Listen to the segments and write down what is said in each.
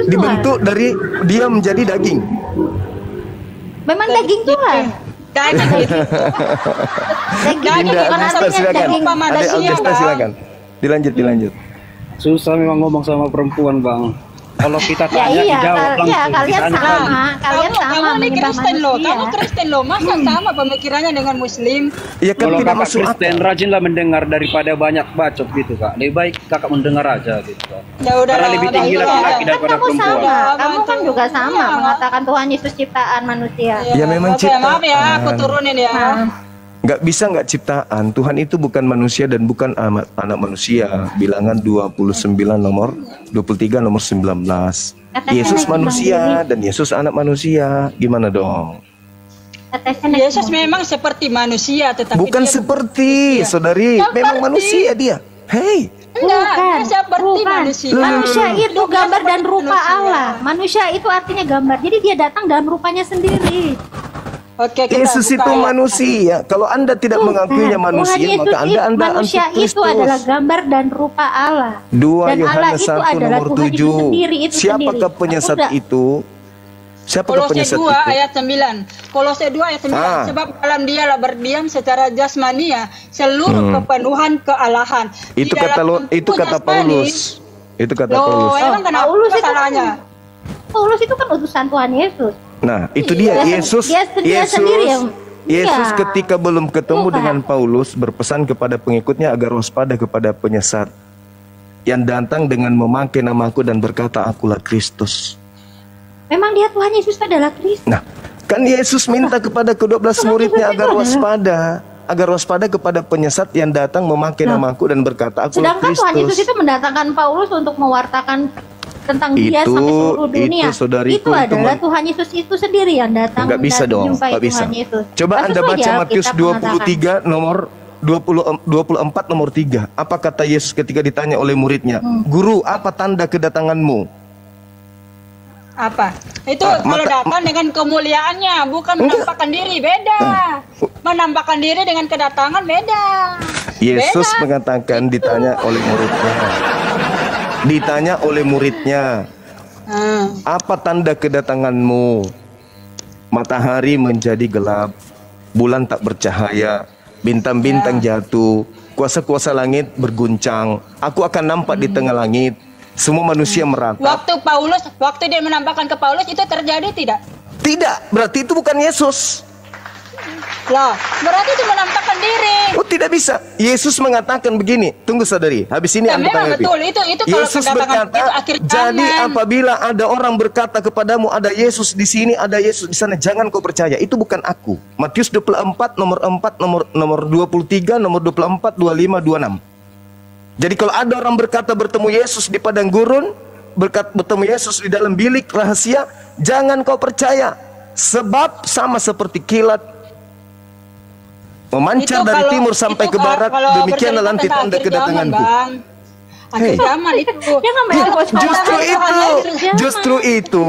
dibentuk dari dia menjadi daging. Memang daging Tuhan. Daging itu. Dinda Augusta silakan. Adik Augusta silakan. Dilanjut. Susah memang ngomong sama perempuan, Bang. Kalau kita tanya dijawab langsung. Ya, kalian sama. Kamu ini Kristen loh. Kamu Kristen loh. Masa sama pemikirannya dengan Muslim? Ya kan Kalau tidak kakak masuk Kristen, akal. rajinlah mendengar daripada banyak bacot gitu, Kak. Lebih baik kakak mendengar aja gitu, Kak. Ya udah. Karena lebih tinggi laki-laki Kan daripada kamu perempuan. sama. Kamu kan juga sama mengatakan Tuhan Yesus ciptaan manusia. Ya memang ciptaan. Maaf ya, aku turunin ya. Nggak bisa nggak ciptaan. Tuhan itu bukan manusia dan bukan anak manusia. Bilangan 29 nomor 23 nomor 19. Yesus manusia dan Yesus anak manusia. Gimana dong? Yesus memang seperti manusia, tetapi Bukan dia seperti, manusia. saudari. Memang manusia dia. Hei. Enggak, dia seperti manusia. Manusia itu gambar dan rupa Allah. Manusia itu artinya gambar. Jadi dia datang dalam rupanya sendiri. Oke, kita Yesus buka itu ya. manusia. Kalau Anda tidak mengakuinya manusia, maka Anda manusia antikristus. itu adalah gambar dan rupa Allah. 2 Dan Allah Yohanes itu 1 adalah nomor Tuhan itu 7. sendiri, itu Siapakah sendiri. penyesat Aku itu? Siapakah Kolose penyesat 2 itu? ayat 9. Kolose 2 ayat 9. Sebab dalam dialah berdiam secara jasmania seluruh kepenuhan kealahan. Di Itu kata dalam itu tubuh kata jasmani- Paulus. Itu kata Paulus. Emang kenapa Paulus itu salahnya? Paulus itu kan utusan Tuhan Yesus. Nah, itu dia Yesus. Dia sendiri yang Yesus Iya. ketika belum ketemu Bukan. dengan Paulus berpesan kepada pengikutnya agar waspada kepada penyesat yang datang dengan memakai namaku dan berkata akulah Kristus. memang dia Tuhan Yesus adalah Kristus. Nah, kan Yesus minta kepada ke-12 muridnya agar waspada kepada penyesat yang datang memakai namaku dan berkata akulah Sedangkan Tuhan Yesus Kristus. itu mendatangkan Paulus untuk mewartakan tentang dia Itu- sampai seluruh dunia. itu, saudariku, itu itu adalah Tuhan Yesus itu sendiri yang datang Nggak bisa dan dong, menjumpai nggak bisa. Tuhan Yesus. Coba Kan Anda sesuai baca di Alkitab Matius mengatakan. 23 nomor 24 nomor 3. Apa kata Yesus ketika ditanya oleh muridnya? Guru, apa tanda kedatanganmu? Apa? Itu Ah, kalau maka- datang dengan kemuliaannya, bukan menampakkan diri, beda. Menampakkan diri dengan kedatangan beda. Yesus Beda. mengatakan ditanya oleh muridnya. Ditanya oleh muridnya, apa tanda kedatanganmu? Matahari menjadi gelap, bulan tak bercahaya, bintang-bintang jatuh, kuasa-kuasa langit berguncang. Aku akan nampak di tengah langit. Semua manusia meratap. Waktu dia menampakkan ke Paulus itu terjadi tidak? Tidak, berarti itu bukan Yesus. Lah, berarti itu menampakkan diri. Oh, tidak bisa. Yesus mengatakan begini. Tunggu saudari, habis ini Ya, Anda memang tanggapi. betul itu kalau Yesus kedatangan berkata, itu akhir jadi zaman. apabila ada orang berkata kepadamu ada Yesus di sini, ada Yesus di sana, jangan kau percaya. Itu bukan aku. Matius 24 nomor 4 nomor 23 nomor 24 25 26. Jadi kalau ada orang berkata bertemu Yesus di padang gurun, bertemu Yesus di dalam bilik rahasia, jangan kau percaya. Sebab sama seperti kilat memancar Itu dari kalau- timur sampai itu ke barat, kalau demikianlah bercerita nanti tentang tanda akhir kedatanganku. zaman, Bang. Akhir Hei. zaman itu. Jangan main Ya, bocor. justru itu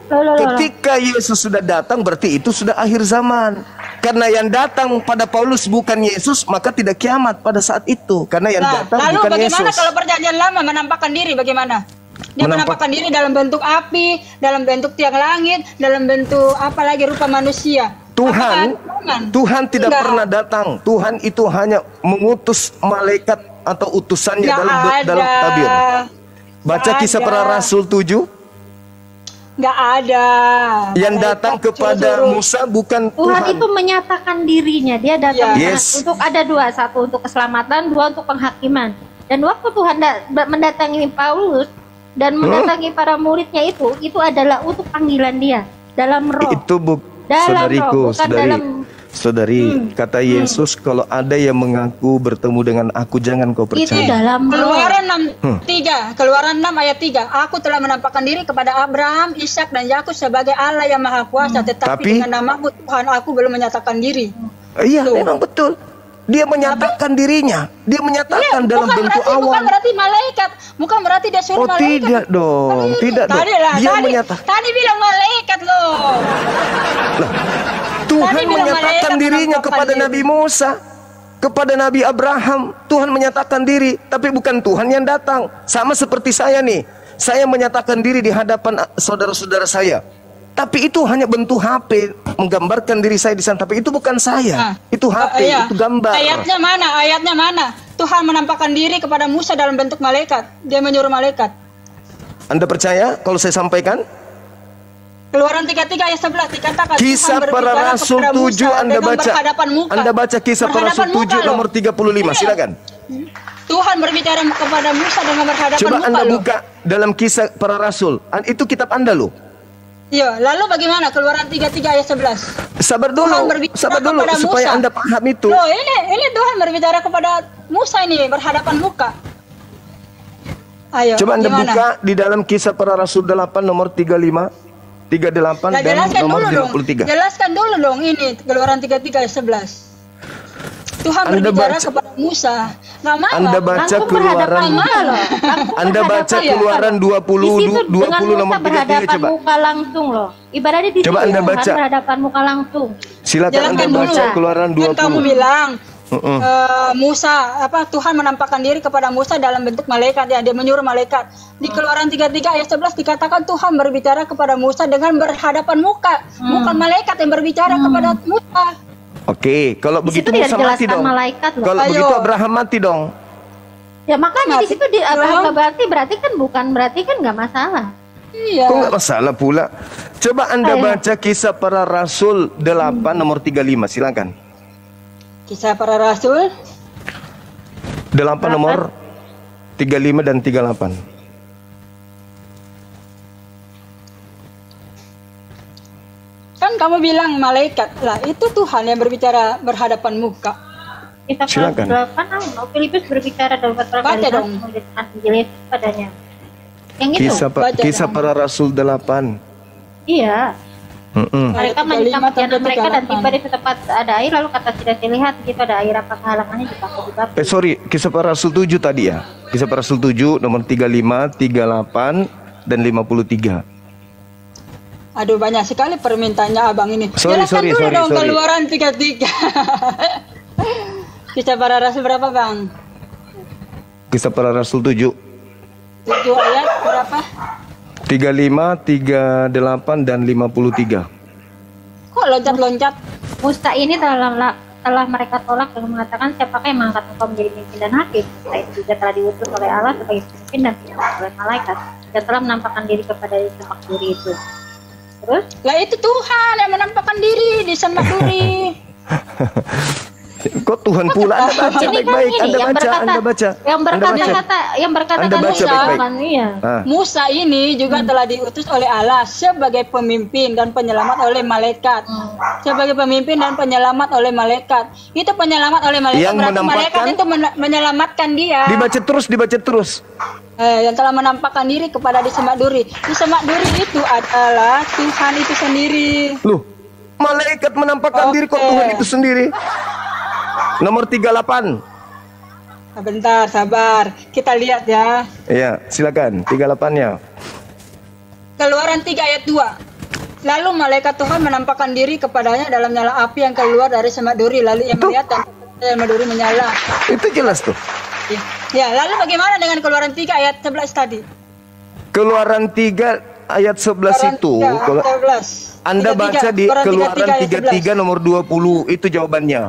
Loh. ketika Yesus sudah datang berarti itu sudah akhir zaman. Karena yang datang pada Paulus bukan Yesus, maka tidak kiamat pada saat itu. Karena yang Nah, datang lalu bukan bagaimana Yesus. kalau perjanjian lama menampakkan diri bagaimana? Dia menampakkan diri dalam bentuk api, dalam bentuk tiang langit, dalam bentuk apa lagi rupa manusia. Tuhan, Apakah- Tuhan tidak Enggak. pernah datang. Tuhan itu hanya mengutus malaikat atau utusannya Nggak dalam ada. tabir. Baca Nggak Kisah ada. Para Rasul 7. Nggak ada. Yang Malaikat datang kepada suruh-suruh. Musa bukan Tuhan Tuhan. itu menyatakan dirinya. Dia datang Ya. Yes. untuk ada dua, satu untuk keselamatan, dua untuk penghakiman. Dan waktu Tuhan mendatangi Paulus dan mendatangi para muridnya itu adalah untuk panggilan dia dalam roh. Itu Dalam saudariku, roh, bukan dalam. saudari, kata Yesus, kalau ada yang mengaku bertemu dengan aku, jangan kau Itu percaya. dalam roh. Keluaran 6:3, Keluaran 6 ayat 3. Aku telah menampakkan diri kepada Abraham, Ishak dan Yakub sebagai Allah yang Maha Kuasa, tetapi Tapi- dengan namamu Tuhan aku belum menyatakan diri. Iya, Tuh. memang betul. Dia menyatakan dirinya. Dia menyatakan dalam bukan bentuk berarti, bukan awan. berarti malaikat, bukan berarti dia suruh Oh, malaikat. tidak dong, tidak dong. Tadi lah, Dia tadi, menyatakan. tadi bilang malaikat loh. Tuhan Tadi bilang menyatakan malaikat dirinya menampakkan kepada diri. Nabi Musa, kepada Nabi Abraham. Tuhan menyatakan diri, tapi bukan Tuhan yang datang. Sama seperti saya nih. Saya menyatakan diri di hadapan saudara-saudara saya. Tapi itu hanya bentuk HP, menggambarkan diri saya di sana. Tapi itu bukan saya. Itu HP, Iya. itu gambar. Ayatnya mana? Ayatnya mana? Tuhan menampakkan diri kepada Musa dalam bentuk malaikat. Dia menyuruh malaikat. Anda percaya kalau saya sampaikan? Keluaran 33 ayat 11 dikatakan Kisah Tuhan para berbicara Rasul kepada 7 Musa Anda dengan baca. berhadapan muka. Anda baca Kisah para Rasul Berhadapan 7 muka nomor 35. Silakan. Tuhan berbicara kepada Musa dengan berhadapan Coba muka Anda loh. buka dalam Kisah para Rasul. Itu kitab Anda loh. Iya, lalu bagaimana? Keluaran 33 ayat 11. Sabar Tuhan dulu, berbicara sabar dulu kepada supaya Musa. Anda paham itu. Loh, ini Tuhan berbicara kepada Musa ini berhadapan muka. Ayo, Coba Anda gimana? buka di dalam Kisah para Rasul 8 nomor 35, 38 Nah, dan jelaskan nomor dulu dong. 53. Jelaskan dulu dong ini Keluaran 33 ayat 11. Tuhan Anda berbicara baca- kepada Musa. Nggak marah. Anda baca Langsung Keluaran berhadapan muka loh. Anda baca ya? Keluaran Di situ 20 dengan 20 nomor Musa 33 berhadapan coba. muka langsung loh. Ibaratnya di Coba situ Anda Tuhan baca. berhadapan muka langsung. Silakan Jelaskan Anda dulu. baca Keluaran Kan kamu 20. bilang Musa Tuhan menampakkan diri kepada Musa dalam bentuk malaikat ya, dia menyuruh malaikat. Di Keluaran 33 ayat 11 dikatakan Tuhan berbicara kepada Musa dengan berhadapan muka, bukan malaikat yang berbicara kepada Musa. Oke, kalau Di begitu situ tidak Musa mati dijelaskan dong. malaikat loh. Kalau Ayo. begitu Abraham mati dong. Ya makanya di Mati situ di Abraham dong. berarti kan nggak masalah. Iya. Kok nggak masalah pula? Coba Anda Ayo. baca Kisah para Rasul 8 nomor 35, silakan. Kisah para Rasul 8 nomor 35 dan 38. kan kamu bilang malaikat lah, itu Tuhan yang berbicara berhadapan muka. Kita Silakan. Filipus berbicara dalam Baca kali dong. memberikan Injil Yesus padanya. Yang itu. Baca Kisah dong. para Rasul 8. Iya. Ayat Mereka 35 menyikap sampai jalan mereka dan 38. tiba di tempat ada air lalu kata tidak dilihat gitu ada air apa kehalangannya dipakai di batu. Sorry, Kisah para Rasul 7 tadi ya. Kisah para Rasul 7 nomor 35, 38 dan 53. Aduh, banyak sekali permintaannya abang ini. Sorry, Jelaskan sorry, dulu sorry, dong sorry. Keluaran 33. Kisah para Rasul berapa bang? Kisah para Rasul 7 7 ayat berapa? 35, 38 dan 53. Kok loncat-loncat? Musa ini telah mereka tolak dengan mengatakan siapakah yang mengangkat engkau menjadi pemimpin dan hakim. Musa itu juga telah diutus oleh Allah sebagai pemimpin dan diangkat oleh malaikat. Dia telah menampakkan diri kepada semak duri itu. Terus Lah itu Tuhan yang menampakkan diri di semak duri. Kok Tuhan pula? Anda baca ini kan baik-baik. ini Anda yang baca, berkata Anda baca. yang Anda baca. berkata Anda baca Musa baik-baik. kan iya. Ah. Musa ini juga telah diutus oleh Allah sebagai pemimpin dan penyelamat oleh malaikat. Sebagai pemimpin dan penyelamat oleh malaikat. Itu penyelamat oleh malaikat. Yang Berarti menampakkan- malaikat itu menyelamatkan dia. Dibaca terus, dibaca terus. Yang telah menampakkan diri kepada di semak duri. Di semak duri itu adalah Tuhan itu sendiri. Loh, malaikat menampakkan diri kok Oke. Tuhan itu sendiri. Nomor 38. Bentar, sabar. Kita lihat ya. Iya, silakan. 38-nya. Keluaran 3 ayat 2. Lalu malaikat Tuhan menampakkan diri kepadanya dalam nyala api yang keluar dari semak duri. Lalu ia melihat dan semak duri menyala. Itu jelas tuh. Ya, lalu bagaimana dengan Keluaran 3 ayat 11 tadi? Keluaran 3 ayat 11 itu, kalau Anda baca di Keluaran 33 nomor 20, itu jawabannya.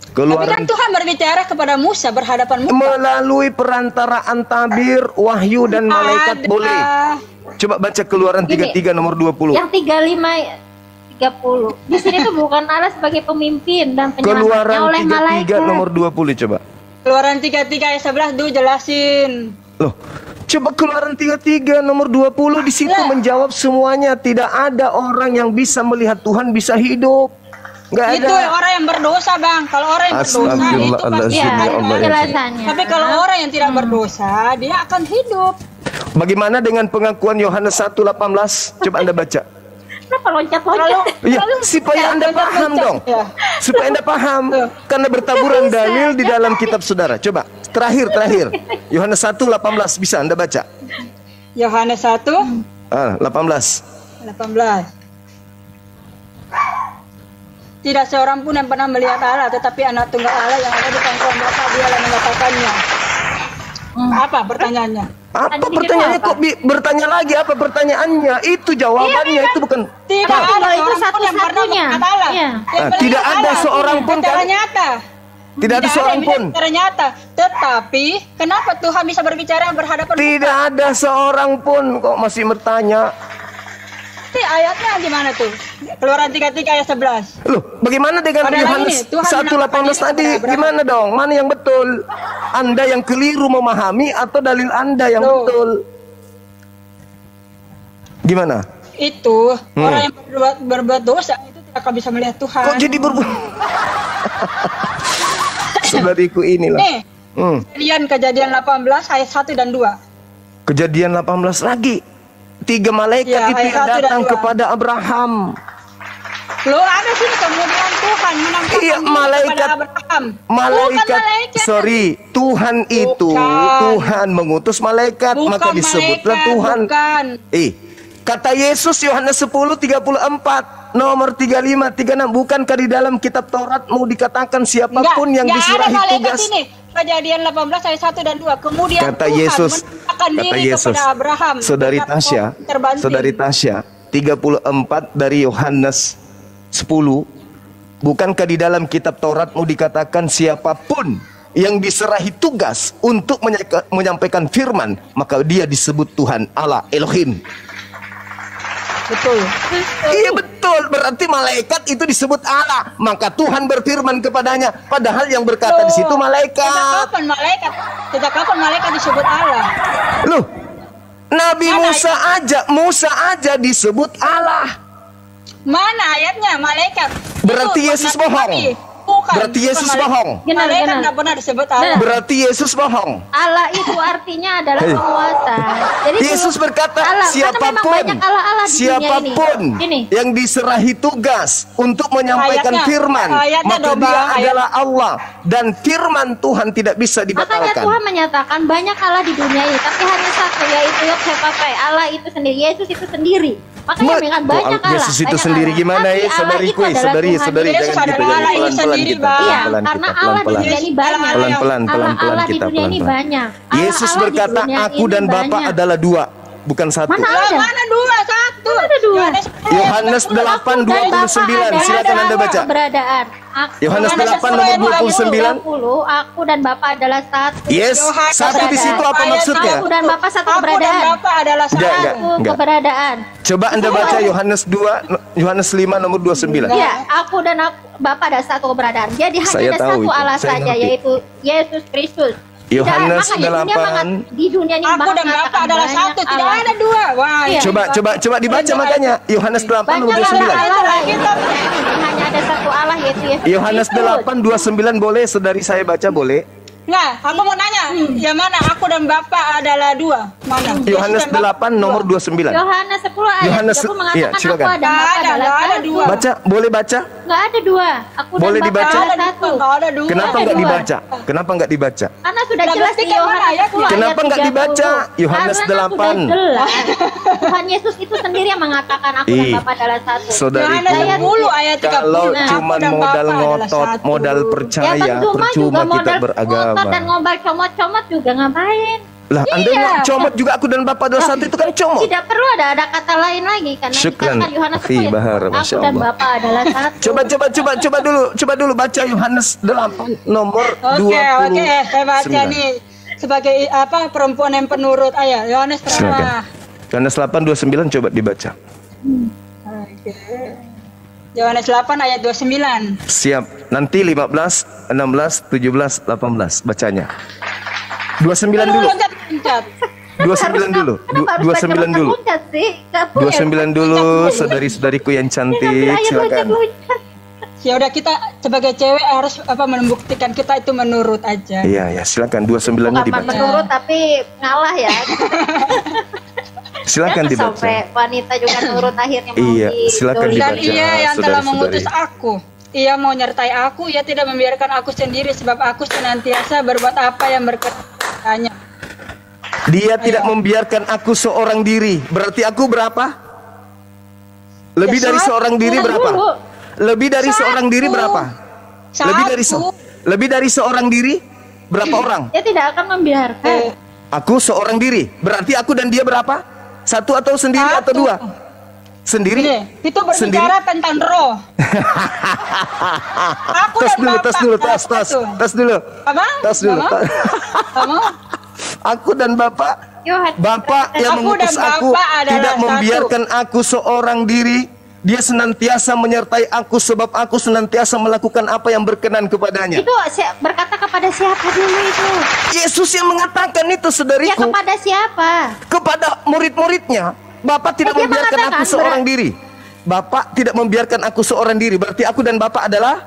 Tapi kan Keluaran Tuhan berbicara kepada Musa berhadapan muka. melalui perantaraan tabir, wahyu dan malaikat Ada. boleh. Coba baca Keluaran 33 nomor 20. Yang 35 30. Di sini tuh bukan Allah sebagai pemimpin dan penyelamatnya Keluaran oleh 33 malaikat. nomor 20 coba. Keluaran 33 ayat 11 dulu jelasin. Loh, coba Keluaran 33 nomor 20 di situ menjawab semuanya. Tidak ada orang yang bisa melihat Tuhan bisa hidup. Nggak Itu ada. orang yang berdosa, Bang. Kalau orang yang berdosa itu pasti Astagfirullahaladzim, Ya, ya akan Allah. hidup. penjelasannya. Tapi kalau orang yang tidak berdosa, dia akan hidup. Bagaimana dengan pengakuan Yohanes 1:18? Coba Anda baca. Kenapa loncat-loncat? Iya, supaya Anda paham dong. Ya. Supaya Anda paham. Karena bertaburan dalil di dalam kitab saudara. Coba, terakhir. Yohanes 1:18 bisa Anda baca. Yohanes 1 18. 18. Tidak seorang pun yang pernah melihat Allah, tetapi anak tunggal Allah yang ada di pangkuan Bapa, dia yang menyatakannya. Apa pertanyaannya? Apa Tadi pertanyaannya apa? kok bertanya lagi? Apa pertanyaannya? Itu jawabannya, itu bukan. Tidak Tapi ada itu seorang pun yang pernah satu-satunya. melihat Allah. Iya. Yang melihat Tidak ada Allah seorang pun, secara kan? nyata. Tidak ada seorang yang pun. melihat secara nyata. Tetapi kenapa Tuhan bisa berbicara berhadapan Tidak ada seorang pun, kok masih bertanya. Nanti ayatnya gimana tuh? Keluaran 33 ayat 11. Loh, bagaimana dengan Padahal Yohanes ini, Tuhan 1:18 menampakkan tadi? diri kepada Gimana dong? Mana yang betul? Anda yang keliru memahami atau dalil Anda yang Loh. betul? Gimana? Itu orang yang berbuat dosa itu tidak akan bisa melihat Tuhan. Kok jadi berbuat? Saudariku inilah. Nih, Hmm. kejadian 18 ayat 1 dan 2. Kejadian 18 lagi. 3 malaikat Ya, itu ayat yang 1 dan datang 2. kepada Abraham. Loh, ada sini kemudian Tuhan menampakkan Iya, diri malaikat. kepada Abraham. Bukan Malaikat, malaikat. sorry, Tuhan itu, Bukan. Tuhan mengutus malaikat, Bukan maka disebutlah malaikat, Tuhan. bukan. Kata Yesus Yohanes 10:34, nomor 35, 36, bukankah di dalam kitab Tauratmu dikatakan siapapun yang Nggak ada diserahi malaikat tugas? ini. Kejadian 18 ayat 1 dan 2. Kemudian Kata Tuhan Yesus, menampakkan kata diri Yesus, kepada Abraham. Saudari Dekat Tasya, terbanting. Saudari Tasya, 34 dari Yohanes 10, bukankah di dalam kitab Tauratmu dikatakan siapapun yang diserahi tugas untuk menyampaikan firman, maka dia disebut Tuhan Allah Elohim. Betul. Iya betul, berarti malaikat itu disebut Allah, maka Tuhan berfirman kepadanya, padahal yang berkata di situ Sejak malaikat. kapan malaikat? Sejak kapan malaikat disebut Allah? Loh, Nabi Mana Musa aja disebut Allah. Mana ayatnya malaikat? Berarti Itu Yesus Nabi. bohong. Bukan. Berarti bukan Yesus malaikat. bohong. Benar, Malaikat benar. tidak pernah disebut Allah. Berarti Yesus bohong. Allah itu artinya adalah Hei. penguasa. Jadi Yesus kalau berkata, Allah, karena memang siapapun banyak Allah-Allah di dunia siapapun ini. yang diserahi tugas untuk menyampaikan Ayatnya, firman, ayatnya maka Doba, dia ayat. adalah Allah, dan firman Tuhan tidak bisa Makanya dibatalkan. Tuhan menyatakan banyak Allah di dunia ini, tapi hanya satu, yaitu Yog-Heh-Papai, Allah itu sendiri, Yesus itu sendiri. Makanya dengan banyak Allah. Yesus itu banyak sendiri Allah. gimana Tapi ya, Allah saudariku, itu adalah saudari, Tuhan. saudari, Yesus jangan gitu, adalah Allah jangan ini sendiri, pelan-pelan kita, Bang. Iya, pelan-pelan karena kita, Allah di pelan-pelan. dunia ini banyak. Pelan-pelan, pelan-pelan Allah di kita, dunia ini pelan-pelan. banyak. Yesus Allah di berkata, dunia aku ini dan Bapa banyak. adalah dua, bukan satu. Mana ada? Mana dua, satu. Ada dua. Yohanes 8:29, silakan Anda baca. Keberadaan. Yohanes 8 nomor 29. Aku dan Bapa adalah satu. Yes, Yohanes satu di situ apa ayat maksudnya? Aku dan Bapa satu Aku dan keberadaan. Bapa adalah Enggak, satu. Satu enggak. keberadaan. Coba Anda baca Yohanes 2, Yohanes 5 nomor 29. Iya, aku dan Bapa ada satu keberadaan. Jadi hanya Saya ada tahu satu itu, Allah saya saja, ngerti. yaitu Yesus Kristus. Yohanes Tidak, makanya 8. di dunia ini Aku dan mengatakan Bapa adalah banyak satu, tidak Allah. ada dua. Wah, Iya. Coba dibaca makanya Yohanes 8 nomor Banyak 29. Allah kita hanya ada satu Allah, yaitu Yesus Yohanes Kristus. 8:29 boleh saudari saya baca boleh? Nah, aku mau nanya, yang mana aku dan Bapa adalah dua? Mana? Yohanes Yesus dan Bapa 8 nomor 29. Yohanes 10 ayat Yohanes, 30 mengatakan iya, aku silakan. dan Bapa Nggak ada, adalah nggak ada satu. dua. Baca, boleh baca? Nggak ada dua. Aku Boleh dan Bapa dibaca? adalah satu. Nggak ada dua. Kenapa ada enggak dua. dibaca? Kenapa enggak dibaca? Karena sudah Nah, jelas di buktikan mana Yohanes ayatnya? 10 ayat Kenapa nggak 30. dibaca? Yohanes Karena 8. sudah jelas. Tuhan Yesus itu sendiri yang mengatakan aku dan Ih, Bapa adalah satu. Saudariku, Yohanes 10 ayat 30. kalau Nah, cuma Aku dan modal Bapa adalah ngotot, satu. modal Ya percaya, percuma percuma juga kita modal beragama. ngotot dan ngobal comot-comot juga ngapain? Lah, Anda Iya. bilang comot juga aku dan Bapak adalah satu, itu kan comot. Tidak perlu ada kata lain lagi karena Syukran, dikatakan Yohanes akhi 10 Bahar, aku Masya dan Allah. Bapa adalah satu. Coba dulu baca Yohanes 8 nomor 20. Oke, saya baca nih sebagai apa perempuan yang penurut ayat Yohanes Silakan. berapa? Yohanes 8:29 coba dibaca. Oke. Yohanes 8 ayat 29. Siap. Nanti 15, 16, 17, 18 bacanya. 29 dulu. Loncat. 29 dulu. Kenapa harus 29 baca dulu. loncat sih? Nggak boleh. 29 dulu, saudari-saudariku yang Dia ngambil cantik. ayat Silakan. loncat-loncat. Ya udah kita sebagai cewek harus apa membuktikan kita itu menurut aja. Iya, ya, silakan 29-nya Bukan dibaca. menurut tapi ngalah ya. Silakan Jangan dibaca. sampai wanita juga nurut akhirnya mau Iya, silakan didolimi. Dan dibaca. ia yang telah saudari-saudari. mengutus aku. Ia mau nyertai aku, ia tidak membiarkan aku sendiri sebab aku senantiasa berbuat apa yang berkenan. Dia tidak membiarkan aku seorang diri. Berarti aku berapa? Lebih Ya, dari satu. seorang diri Tunggu berapa? dulu. Lebih dari Satu. seorang diri berapa? Lebih dari Satu. lebih dari seorang diri berapa orang? Dia tidak akan membiarkan. Aku seorang diri. Berarti aku dan dia berapa? Satu atau sendiri atau dua? Sendiri. Nih, itu berbicara tentang roh. Aku Tes dan dulu, Bapak tes dulu, adalah tes, tes, satu. tes dulu. Apa? Tes dulu. Apa? Apa? Aku dan Bapak, Yohanes. Bapak yang Aku mengutus dan aku Bapak adalah tidak satu. membiarkan aku seorang diri. Dia senantiasa menyertai aku sebab aku senantiasa melakukan apa yang berkenan kepadanya. Itu berkata kepada siapa dulu itu? Yesus yang mengatakan itu, Ya saudariku, kepada siapa? kepada murid-muridnya. Bapak tidak Dia membiarkan aku mengatakan seorang diri. Bapak tidak membiarkan aku seorang diri. Berarti aku dan Bapak adalah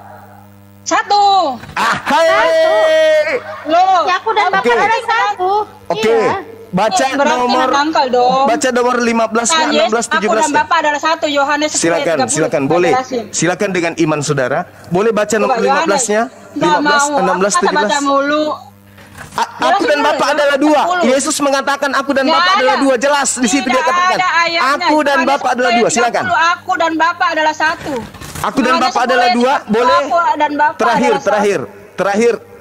Satu. ahai. Loh. Ya aku dan Bapak Oke. adalah satu. Oke. Iya. Baca Berarti nomor menangkal dong. baca nomor 15 Nah, dan 16 Aku 17. dan Bapak adalah satu. Yohanes 10 ayat Silakan, 30. silakan, boleh. Jelasin. Silakan dengan iman saudara. Boleh baca nomor Coba, 15-nya? Nggak 15, mau. 16, Masa baca 17. mulu. Aku dan Bapak adalah dua. Yesus mengatakan aku dan Nggak Bapak ada. adalah dua. Jelas di situ dia Tidak katakan. ada ayatnya. Aku dan Yohanes Bapak adalah 10 dua. ayat Silakan. 30, Aku dan Bapak adalah satu. Aku dan Yohanes Bapak 10 adalah ayat dua. 30, Boleh. Aku dan Bapak adalah satu.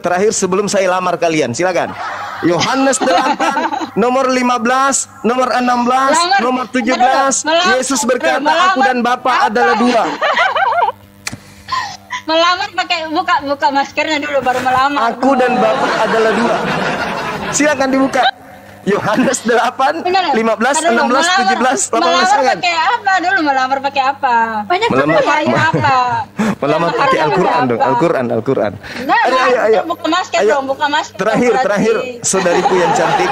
Terakhir sebelum saya lamar kalian. Silakan. Yohanes 8, nomor 15, nomor 16, Melamar. nomor 17. Melamar. Yesus berkata, Melamar. aku dan Bapak Apa? adalah dua. Melamar pakai buka maskernya dulu baru melamar. Aku dan Bapak adalah dua. Silakan dibuka. Yohanes 8, Benar. 15, Aduh, 16, 17, 18. Melamar Silakan. pakai apa dulu? Melamar pakai apa? Banyak Melamar. sekali ya. Apa? Melamar pakai Al-Quran dong. Al-Quran. Nah, Ayo. buka masker Ayo. dong, buka masker. Terakhir, Berarti. saudariku yang cantik.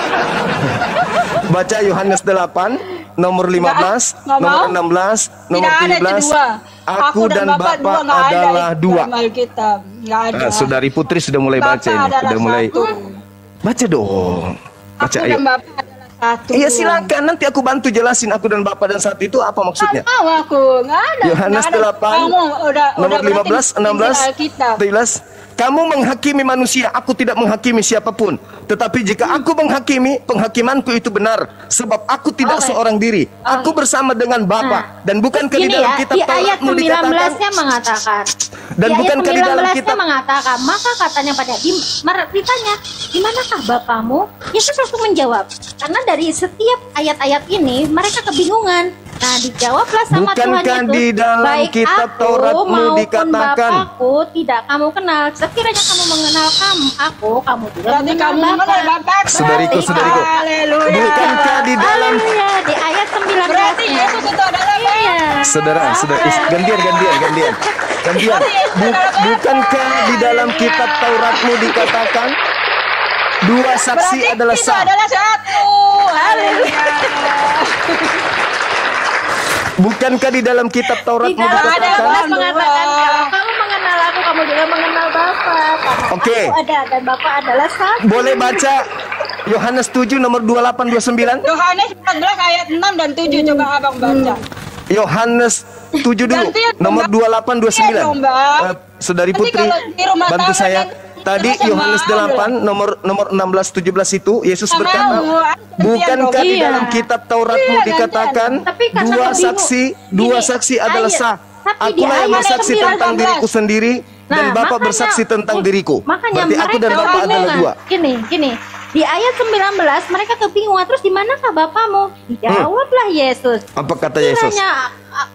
Baca Yohanes 8, nomor 15, Nggak nomor mau. 16, nomor Tidak ada itu 17. dua. Aku dan Bapak dua, nggak ada adalah itu dua. dalam Alkitab. Nggak ada. Saudari Putri sudah mulai Bapak baca ini. adalah Sudah mulai. satu. Baca dong. Baca Aku ayo. dan Bapak adalah satu. Iya silakan, nanti aku bantu jelasin aku dan Bapak dan satu itu apa maksudnya. Nggak mau aku, nggak ada. Yohanes nggak ada. 8, Kamu udah nomor berarti 15, 16, Injil Alkitab. 17. Kamu menghakimi manusia, aku tidak menghakimi siapapun. Tetapi jika aku menghakimi, penghakimanku itu benar. Sebab aku tidak Oke. seorang diri. Aku bersama dengan Bapa. Dan bukankah di Gini dalam ya, kitab di ayat Tauratmu 19-nya mengatakan. Dan di ayat bukankah di dalam 19-nya kitab mengatakan, maka katanya pada ditanya, di manakah Bapamu? Yesus langsung menjawab. Karena dari setiap ayat-ayat ini mereka kebingungan. Nah, dijawablah sama Tuhan Bukankah Yesus, di dalam baik kitab aku Tauratmu maupun dikatakan, Bapakku tidak kamu kenal. Sekiranya kamu mengenal kamu juga Berarti mengenal kamu mengenal Bapak. Saudariku, Berarti- saudariku. Haleluya. bukankah di dalam Haleluya, di ayat 19. Berarti Yesus itu adalah Bapak. Iya. Saudara, gantian. Bukankah di dalam kitab Tauratmu dikatakan dua saksi Berarti adalah itu sah? adalah satu. Haleluya. Bukankah di dalam kitab Di Tauratmu dalam ada dikatakan? Bapak mengatakan kalau kamu mengenal aku, kamu juga mengenal Bapa. Karena Oke. aku ada dan Bapa adalah satu. Boleh baca Yohanes 7 nomor 28 29? Yohanes 14 ayat 6 dan 7 coba Abang baca. Yohanes 7 dulu Gantian dong, nomor Bang. 28 29. Gantian dong, Bang. Saudari Nanti Putri kalau di rumah bantu tangga saya. nanti Tadi terus Yohanes sama 8 nomor 16 17 itu Yesus Sama berkata, mau. bukankah di Iya. dalam kitab Tauratmu Iya, dikatakan Tapi karena dua kebingung- saksi Gini, adalah ayat- sah. tapi di Akulah yang ayat bersaksi 19. tentang diriku sendiri dan Nah, Bapa makanya- bersaksi tentang diriku. Makanya Berarti aku dan mereka Bapa adalah kebingungan. dua. Gini. Di ayat 19 mereka kebingungan. Terus di manakah Bapamu? Dijawablah Yesus. Apa kata Yesus? Kiranya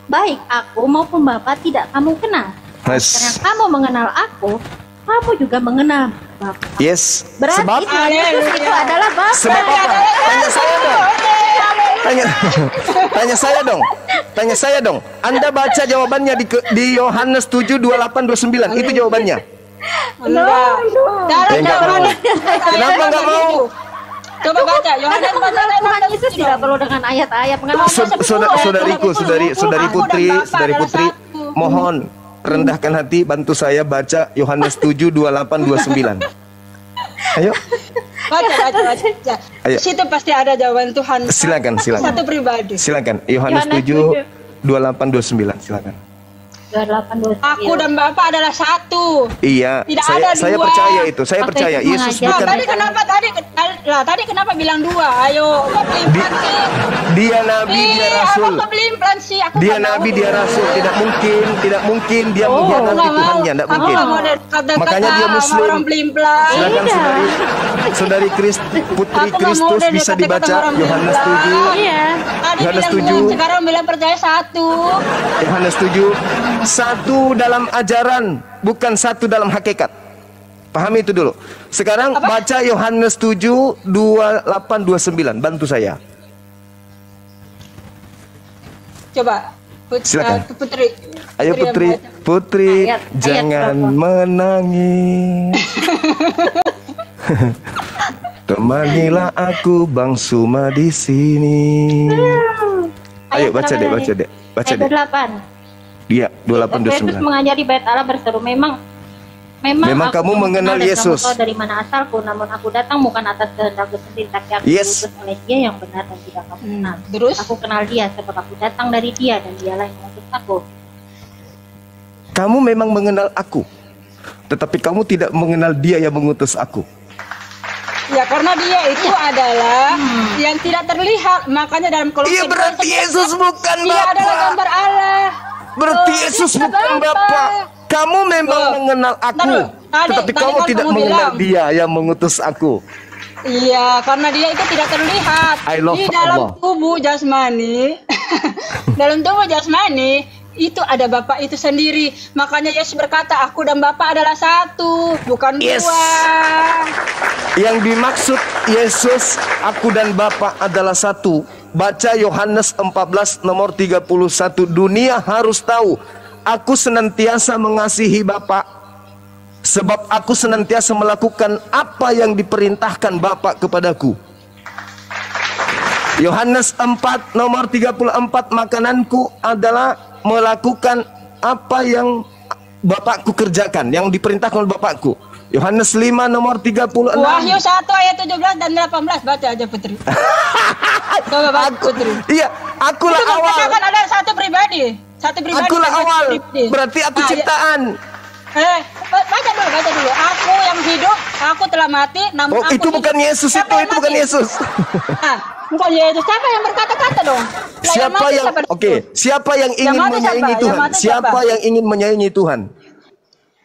baik aku maupun Bapa tidak kamu kenal. Yes. Karena kamu mengenal aku, kamu juga mengenal Bapa. Yes. Berarti Sebab Tuhan Yesus itu adalah Bapa. sebab apa? Tanya saya dong. Anda baca jawabannya di Yohanes 7 28 29. Itu jawabannya. Enggak. Dalam Enggak mau. Yohanes. Kenapa enggak mau? Coba baca Yohanes Karena mengenal Tuhan Yesus tidak perlu dengan ayat-ayat. Mengenal Saudari Putri, mohon rendahkan hati, bantu saya baca Yohanes 7 28 29. Ayo, Baca. Ayo. Di situ pasti ada jawaban Tuhan. silakan. Satu pribadi. Silakan. Yohanes Yohanes 7 28 29, silakan. 28:29. Aku dan Bapa adalah satu. Iya, Tidak saya ada dua. percaya itu. Saya Pakai percaya itu Yesus mengajar. bukan Tadi kenapa bilang dua? Ayo, kok pelin-pelan sih? dia nabi, dia rasul. Abang kok pelin-pelan sih? Aku Dia nggak mau. nabi, dia rasul. Tidak mungkin dia mengkhianati Nggak mau. Tuhannya, tidak Aku mungkin. nggak mau kata-kata Makanya dia sama Muslim. orang pelin-pelan. Silakan saudari Putri Aku nggak mau Kristus deh bisa dikata-kata dibaca orang Yohanes pelin-pelan. 7. Iya. Tadi Yohanes bilang 7. dua, sekarang bilang percaya satu. Yohanes 7, satu dalam ajaran, bukan satu dalam hakikat. Pahami itu dulu. Sekarang baca Yohanes 7, 28, 29. Bantu saya. Coba. Silakan. Putri. Ayo yang Putri, baca. Putri, Ayat jangan berapa? menangis. Temanilah aku Bang Suma di sini. Ayo baca deh, baca deh. Baca Ayat deh. 28. Dia 28, Yesus 29. mengajari bait Allah berseru, memang Memang aku kamu mengenal dan Yesus. Kamu tahu dari mana asalku, namun aku datang bukan atas kehendakku sendiri, tapi aku Yes. diutus oleh Dia yang benar dan tidak kamu kenal. Terus? Aku kenal Dia sebab aku datang dari Dia dan Dialah yang mengutus aku. Kamu memang mengenal aku, tetapi kamu tidak mengenal Dia yang mengutus aku. Ya karena dia itu adalah yang tidak terlihat. Makanya dalam Kolose Iya, berarti Yesus bukan dia adalah Bapa. gambar Allah. Berarti Oh, Yesus dia bukan Bapa. Bapa. Kamu memang Oh. mengenal aku, Taruh. tetapi Tadi kamu kan tidak kamu mengenal bilang. Dia yang mengutus aku. Iya, karena dia itu tidak terlihat. I love Di dalam Allah. tubuh jasmani, dalam tubuh jasmani itu ada Bapa itu sendiri. Makanya Yesus berkata, aku dan Bapa adalah satu, bukan Yes. dua. Yang dimaksud Yesus, aku dan Bapa adalah satu. Baca Yohanes 14 nomor 31. Dunia harus tahu aku senantiasa mengasihi Bapa, sebab aku senantiasa melakukan apa yang diperintahkan Bapa kepadaku. Yohanes 4 nomor 34, makananku adalah melakukan apa yang Bapakku kerjakan, yang diperintahkan oleh Bapakku. Yohanes 5 nomor 36. Wahyu 1 ayat 17 dan 18. Baca aja Putri. Coba baca Putri. Iya, akulah Itu awal. mengatakan ada satu pribadi. Satu pribadi. Akulah dan satu awal. pribadi. Berarti aku Ah, ciptaan. Baca dulu. Aku yang hidup, aku telah mati, namun Oh, aku itu hidup. bukan Yesus, Siapa yang itu bukan mati? Yesus. Ah, bukan Yesus. Siapa yang berkata-kata dong? Lah, Siapa mati yang siapa? Oke, siapa yang ingin Yang mati menyayangi siapa? Tuhan? Yang mati Siapa siapa? yang ingin menyayangi Tuhan?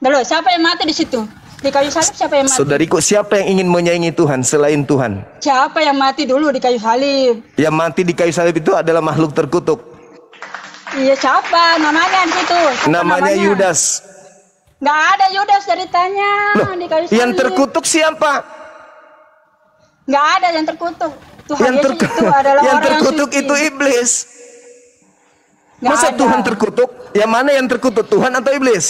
Dulu, siapa yang mati di situ? Di kayu salib siapa yang mati? Saudariku, siapa yang ingin menyayangi Tuhan selain Tuhan? Siapa yang mati dulu di kayu salib? Yang mati di kayu salib itu adalah makhluk terkutuk. Iya, siapa namanya di situ? Siapa Namanya Yudas. Nggak ada Yudas ceritanya Loh, di kayu salib. yang terkutuk siapa? Nggak ada yang terkutuk. Tuhan Yang Yesus itu adalah yang orang terkutuk yang suci. itu iblis. Nggak Masa ada. Tuhan terkutuk? Yang mana yang terkutuk? Tuhan atau iblis?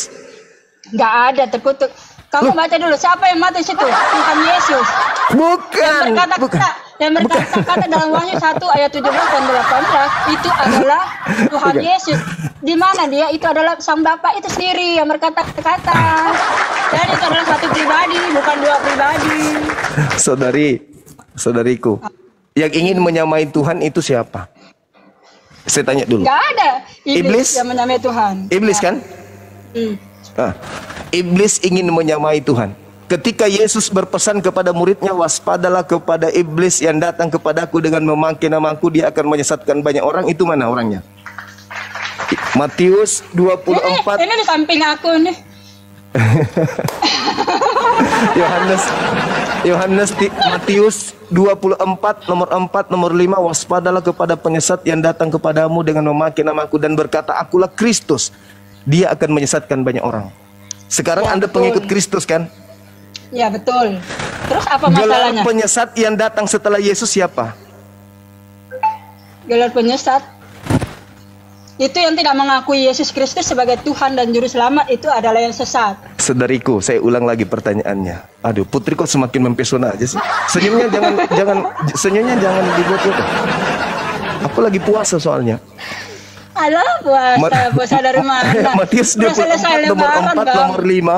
Nggak ada terkutuk. Kamu baca dulu, siapa yang mati di situ? Tuhan Yesus. Bukan. Yang berkata-kata dalam Wahyu 1 ayat 17 dan 18 itu adalah Tuhan Bukan. Yesus. Di mana dia itu adalah Sang Bapa itu sendiri yang berkata-kata. Jadi itu adalah satu pribadi, bukan dua pribadi. Saudariku, yang ingin menyamai Tuhan itu siapa? Saya tanya dulu. Nggak ada Iblis? yang menyamai Tuhan. Iblis kan? Hmm. Nah, iblis ingin menyamai Tuhan. Ketika Yesus berpesan kepada muridnya, waspadalah kepada iblis yang datang kepadaku dengan memakai namaku, dia akan menyesatkan banyak orang. Itu mana orangnya? Matius 24. Ini di samping aku nih. Matius 24 nomor 4 nomor 5, waspadalah kepada penyesat yang datang kepadamu dengan memakai namaku dan berkata, akulah Kristus. Dia akan menyesatkan banyak orang. Sekarang Ya, Anda betul. pengikut Kristus kan? Ya betul. Terus apa Gelar masalahnya? penyesat yang datang setelah Yesus siapa? Gelar penyesat itu yang tidak mengakui Yesus Kristus sebagai Tuhan dan Juru Selamat itu adalah yang sesat. Saudariku, saya ulang lagi pertanyaannya. Aduh, Putri kok semakin mempesona aja sih. Senyumnya jangan dibuat itu. Aku lagi puasa soalnya. Alah, puasa dari mana? Matius Udah 24 selesai nomor lebaran, 4 Bang. nomor 5.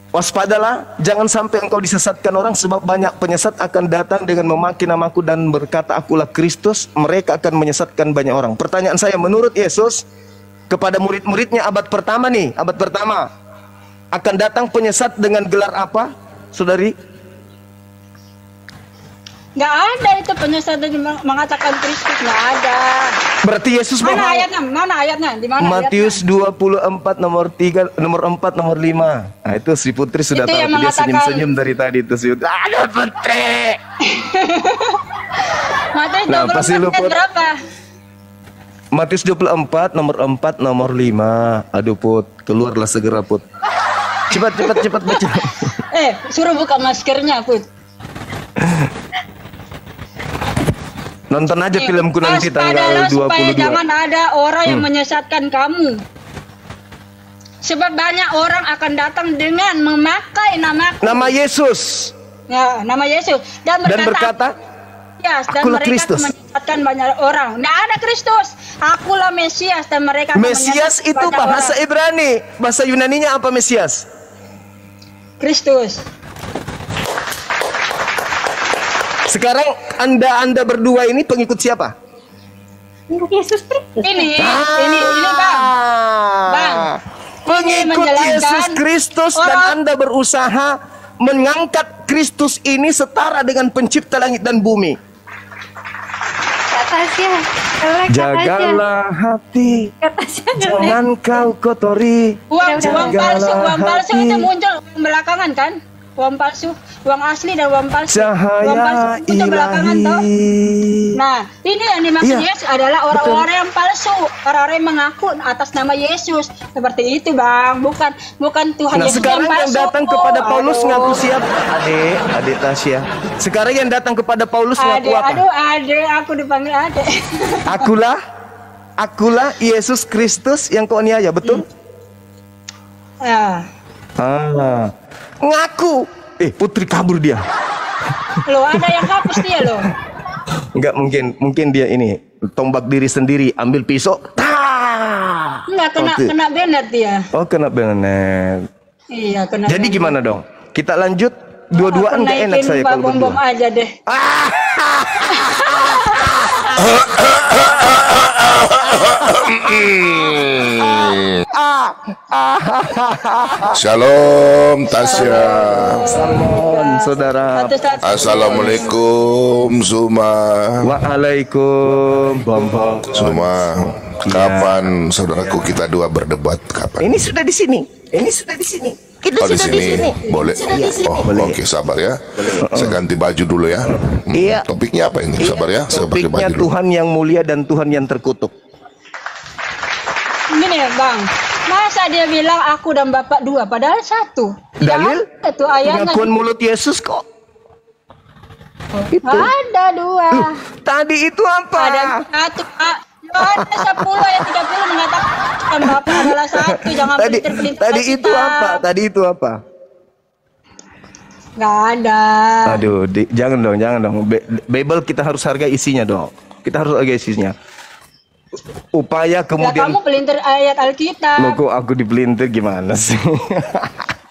Waspadalah, jangan sampai engkau disesatkan orang, sebab banyak penyesat akan datang dengan memakai namaku dan berkata akulah Kristus. Mereka akan menyesatkan banyak orang. Pertanyaan saya, menurut Yesus, kepada murid-muridnya abad pertama nih, abad pertama. Akan datang penyesat dengan gelar apa, saudari? Nggak ada itu penyesat yang mengatakan Kristus, nggak ada. Berarti Yesus Mana bohong. ayatnya? Mana ayatnya? Di mana Matius ayatnya? 24 nomor 3, nomor 4, nomor 5. Nah, itu si Putri sudah Itu tahu. yang Dia mengatakan- senyum-senyum dari tadi itu si Putri. Ada Putri. Matius Nah, pasti 24 luput. ayat berapa? Matius 24 nomor 4, nomor 5. Aduh Put, keluarlah segera Put. Cepat baca. Suruh buka maskernya, Put. Nonton aja filmku nanti tanggal Waspadalah supaya 22. jangan ada orang yang menyesatkan kamu. Sebab banyak orang akan datang dengan memakai namaku. Nama Yesus Ya, nama Yesus. dan berkata, Mesias, dan "Akulah mereka Kristus." akan menyesatkan banyak orang. Nggak ada Kristus. Akulah Mesias dan mereka akan Mesias menyesatkan itu banyak bahasa orang. Ibrani. Bahasa Yunaninya apa Mesias? Kristus. Sekarang Anda berdua ini pengikut siapa? Yesus Kristus. Ini Bang. Bang. Pengikut menjelaskan Yesus Kristus dan orang- Anda berusaha mengangkat Kristus ini setara dengan pencipta langit dan bumi. Kak Tasya. Jelek, Kak Tasya. Jagalah hati, Kak Tasya jelek. jangan kau kotori. Uang palsu hati. itu muncul belakangan kan? Uang palsu, uang asli dan uang palsu. Uang Cahaya palsu muncul belakangan toh. ilahi. Nah, ini yang dimaksud Iya, Yesus adalah orang-orang yang palsu, orang-orang yang mengaku atas nama Yesus. Seperti itu, Bang. Bukan Tuhan Nah Yesus sekarang yang yang palsu. datang kepada Paulus Aduh. ngaku siapa? Adik Tasya. Sekarang yang datang kepada Paulus ngaku apa? Aduh, aku dipanggil adek. Akulah Yesus Kristus yang kau aniaya, betul? Ya. Ngaku. Putri kabur dia. Loh, ada yang hapus dia loh. Enggak mungkin dia ini tombak diri sendiri, ambil pisau. Enggak Oke. kena Bennett dia. Oh, kena Bennett. Iya, kena. Jadi Bennett. gimana dong? Kita lanjut dua-duaan Aku enggak enak naikin saya Pak kalau bom-bom berdua. aja deh. Shalom Tasya. Salam saudara. Satu-satu. Assalamualaikum Zuma. Waalaikum bom. Zuma, kapan saudaraku kita dua berdebat kapan? Ini sudah di sini. Kita Oh di sudah sini boleh. Oh Boleh. oke sabar ya. Saya ganti baju dulu ya. Iya. Topiknya apa ini? Sabar ya. Saya pakai Topiknya baju dulu. Tuhan yang mulia dan Tuhan yang terkutuk. Gini ya, Bang. Masa dia bilang aku dan Bapak dua padahal satu? Dalil? Ya, itu ayatnya. Pengakuan mulut Yesus kok. Itu. Ada dua. Tadi itu apa? Ada satu, Pak. Yohanes 10 ayat 30 mengatakan Bapak adalah satu. Jangan Tadi pelintir-pelintir itu kita. apa? Tadi itu apa? Nggak ada. Aduh, jangan dong. Bible kita harus hargai isinya dong. Kita harus hargai isinya. Upaya Ya kemudian kamu pelintir ayat Alkitab. Loh, kok aku dipelintir gimana sih?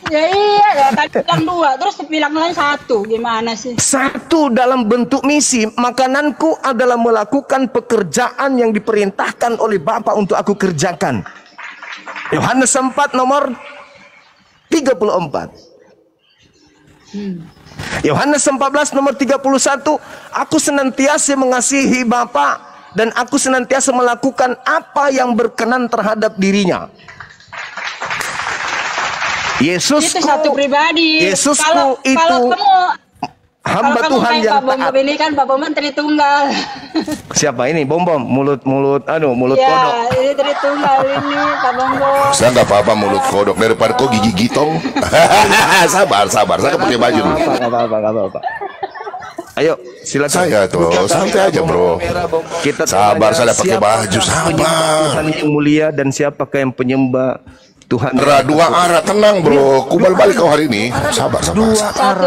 Ya iya, ya tadi bilang dua, terus bilang lagi satu. Gimana sih? Satu dalam bentuk misi, makananku adalah melakukan pekerjaan yang diperintahkan oleh Bapa untuk aku kerjakan. Yohanes 4 nomor 34. Yohanes 14 nomor 31, aku senantiasa mengasihi Bapa dan aku senantiasa melakukan apa yang berkenan terhadap dirinya. Yesusku, Itu satu pribadi. Yesusku Kalau itu kamu hamba kalau kamu Tuhan kayak yang Pak Bom taat. ini kan Pak Bom Tritunggal. Siapa ini? Bom mulut kodok. Ya, ini Tritunggal ini Pak Bom. Saya nggak apa-apa mulut kodok daripada kau gigi gitong. sabar. Saya pakai baju dulu. Apa. Ayo, silakan. Saya tuh, santai aja, bro. Kita Sabar, tanya, saya pakai siapakah baju, sabar. penyembah Tuhan yang mulia dan siapakah yang penyembah Tuhan? Dua arah, tenang bro. Kubal balik kau hari ini. Sabar. Satu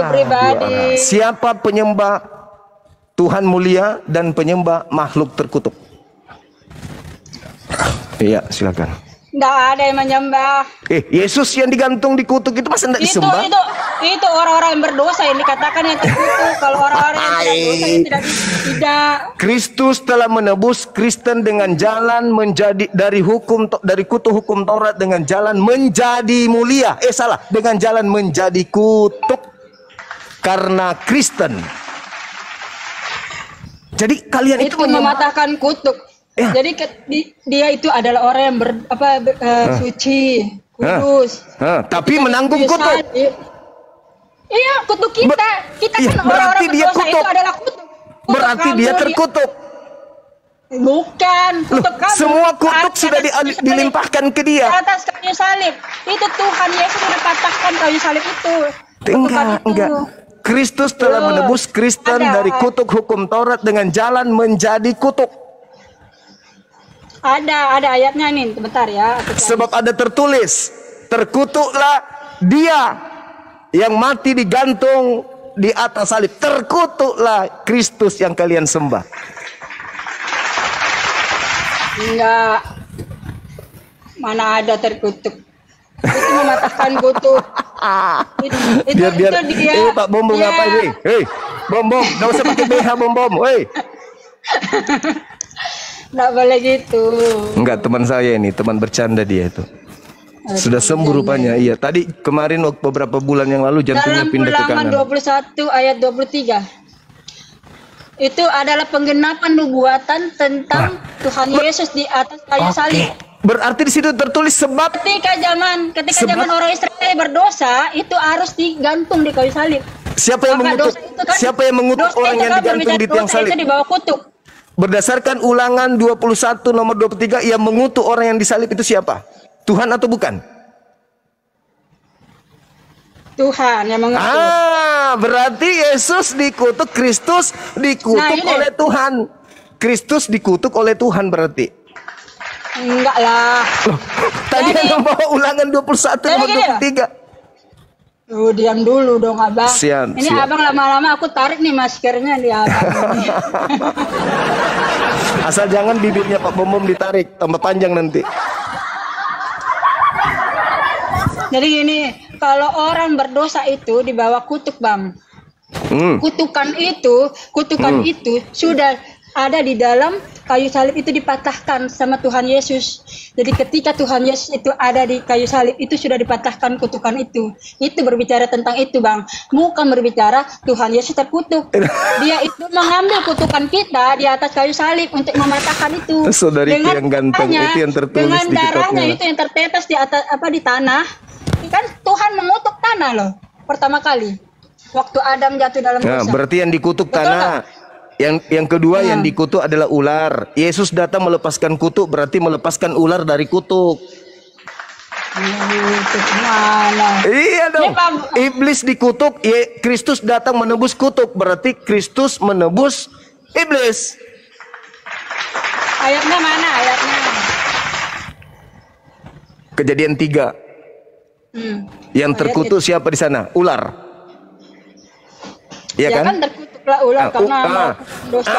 pribadi. Siapa penyembah Tuhan mulia dan penyembah makhluk terkutuk? Iya, silakan. Nggak ada yang menyembah. Yesus yang digantung di kutuk itu masa tidak disembah? Itu orang-orang yang berdosa yang dikatakan yang terkutuk. Kalau orang-orang yang tidak berdosa itu tidak. Kristus telah menebus Kristen dengan jalan menjadi dari kutuk hukum Taurat dengan jalan menjadi mulia. Salah, dengan jalan menjadi kutuk karena Kristen. Jadi kalian itu mematahkan kutuk. Ya. Jadi dia itu adalah orang yang suci, kudus. Tapi menanggung kutuk. Iya, kutuk kita. Kita kan orang-orang berdosa itu adalah kutuk. Berarti dia terkutuk. Bukan. Semua kutuk sudah dilimpahkan ke dia. Di atas kayu salib. Itu Tuhan Yesus sudah patahkan kayu salib itu. Enggak. Kristus telah menebus Kristen dari kutuk hukum Taurat dengan jalan menjadi kutuk. Ada ayatnya nih, bentar ya. Sebab ada tertulis, terkutuklah dia yang mati digantung di atas salib. Terkutuklah Kristus yang kalian sembah. Enggak. Mana ada terkutuk. Itu mematahkan kutuk. Itu dia. Pak Bom ngapain? Bom, enggak usah pakai BH Bom. Nggak boleh gitu. Enggak, teman saya ini, teman bercanda dia itu. Sudah sembuh rupanya. Iya, tadi kemarin beberapa bulan yang lalu jantungnya pindah ke kanan. Dalam Ulangan 21 ayat 23. Itu adalah penggenapan nubuatan tentang Tuhan Yesus di atas kayu salib. Berarti di situ tertulis sebab ketika zaman orang Israel berdosa, itu harus digantung di kayu salib. Siapa yang mengutuk? Siapa yang mengutuk orang yang digantung di tiang salib? Itu di bawah kutuk. Berdasarkan Ulangan 21 nomor 23, yang mengutuk orang yang disalib itu siapa? Tuhan atau bukan? Tuhan yang mengutuk. Berarti Yesus dikutuk, Kristus dikutuk oleh Tuhan. Kristus dikutuk oleh Tuhan berarti. Enggak lah. Tadi yang bawa Ulangan 21 nomor 23. Diam dulu dong abang. Siap. Abang lama-lama aku tarik nih maskernya di abang. Asal jangan bibirnya Pak Bom ditarik, tambah panjang nanti. Jadi gini, kalau orang berdosa itu dibawa kutuk bang. Kutukan itu sudah ada di dalam kayu salib, itu dipatahkan sama Tuhan Yesus. Jadi ketika Tuhan Yesus itu ada di kayu salib, itu sudah dipatahkan kutukan itu. Itu berbicara tentang itu bang. Bukan berbicara Tuhan Yesus terkutuk. Dia itu mengambil kutukan kita di atas kayu salib untuk mematahkan itu. Saudari yang ganteng itu yang tertulis dengan di darahnya itu yang tertetes di atas di tanah. Kan Tuhan mengutuk tanah loh pertama kali waktu Adam jatuh dalam dosa. Berarti yang dikutuk tanah. Yang kedua yang dikutuk adalah ular. Yesus datang melepaskan kutuk, berarti melepaskan ular dari kutuk. Iya dong. Iblis dikutuk, Kristus datang menebus kutuk, berarti Kristus menebus iblis. Ayatnya mana ayatnya? Kejadian 3. Yang terkutuk siapa di sana? Ular. Iya kan? Terkutuklah ular karena dosa.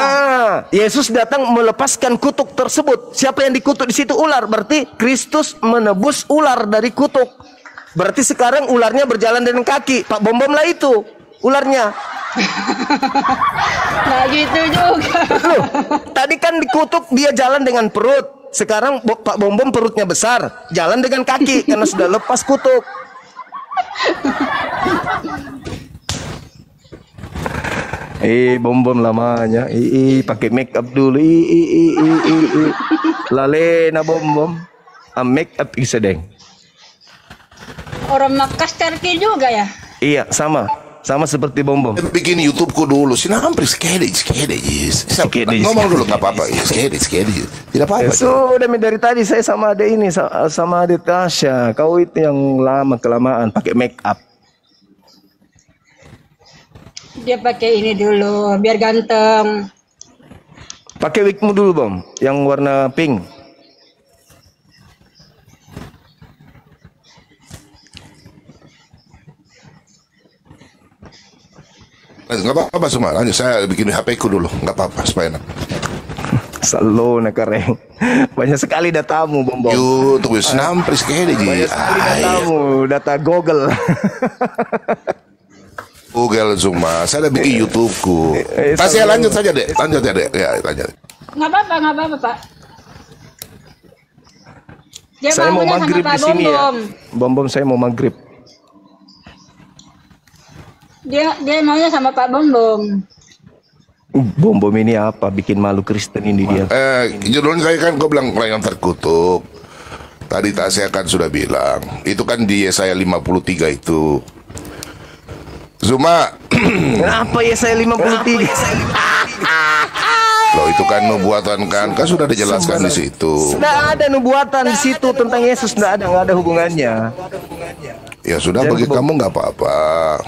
Yesus datang melepaskan kutuk tersebut. Siapa yang dikutuk di situ? Ular. Berarti Kristus menebus ular dari kutuk. Berarti sekarang ularnya berjalan dengan kaki. Pak Bom lah itu ularnya. Nah gitu juga. Loh, tadi kan dikutuk dia jalan dengan perut. Sekarang Pak Bom perutnya besar, jalan dengan kaki karena sudah lepas kutuk. Bom lamanya. Pakai make up dulu. Lale na bom. Make up isedeng. Orang Makassar juga ya? Iya, sama seperti Bom. Bikin YouTubeku dulu. Sinampri sekali. Ngomong dulu nggak apa-apa. Sekali. Tidak apa-apa. Sudah dari tadi saya sama adek ini, sama adek Tasya. Kau itu yang lama kelamaan pakai make up. Dia pakai ini dulu biar ganteng. Pakai wigmu dulu Bom, yang warna pink. Nggak apa-apa semua. Lanjut, saya bikin HP ku dulu. Nggak apa-apa supaya enak. Selalu nak kareng. Banyak sekali datamu, Bom. YouTube nampris kede ji. Banyak sekali datamu, data Google. Google cuma, saya udah bikin YouTubeku. Tasya lanjut saja deh, lanjut ya deh, ya lanjut. Nggak apa-apa, Pak. Dia Saya mau maunya sama maghrib Pak di sini ya. Bom. Bom, saya mau maghrib. Dia maunya sama Pak Bom. Bom ini apa? Bikin malu Kristen ini dia. Judulnya saya kan, kau bilang yang terkutuk. Tadi Tasya kan sudah bilang, itu kan di Yesaya 53 itu. Cuma Kenapa ya saya 53? loh itu kan nubuatan kan sudah dijelaskan di situ. Tidak ada nubuatan di situ tentang Yesus, nggak ada hubungannya. Ya sudah, bagi kamu nggak apa-apa.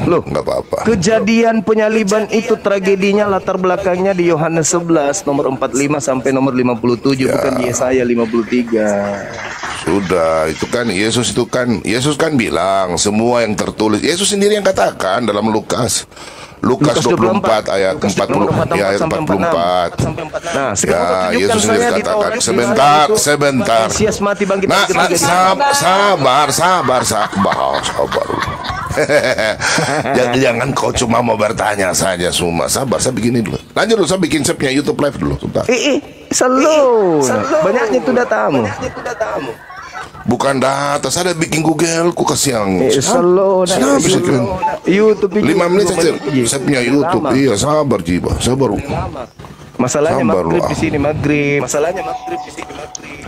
Loh, nggak apa-apa. Kejadian penyaliban itu tragedinya latar belakangnya di Yohanes 11 nomor 45 sampai nomor 57, bukan di Yesaya 53. Sudah, Yesus kan bilang semua yang tertulis. Yesus sendiri yang katakan dalam Lukas 24 ayat 40 ya ayat 44. Nah, sekarang ya, Yesus sendiri katakan sebentar. Mesias mati bangkit. Sabar. Jangan kau cuma mau bertanya saja semua. Sabar, saya bikin dulu. Lanjut dulu, saya bikin punya YouTube live dulu. Selalu. Banyaknya itu datamu. Bukan data, saya bikin Google, ku kasih yang YouTube 5 menit saja. Saya punya YouTube. Iya, sabar Jiba, sabar. Masalahnya Sabar, maghrib lu. di sini maghrib.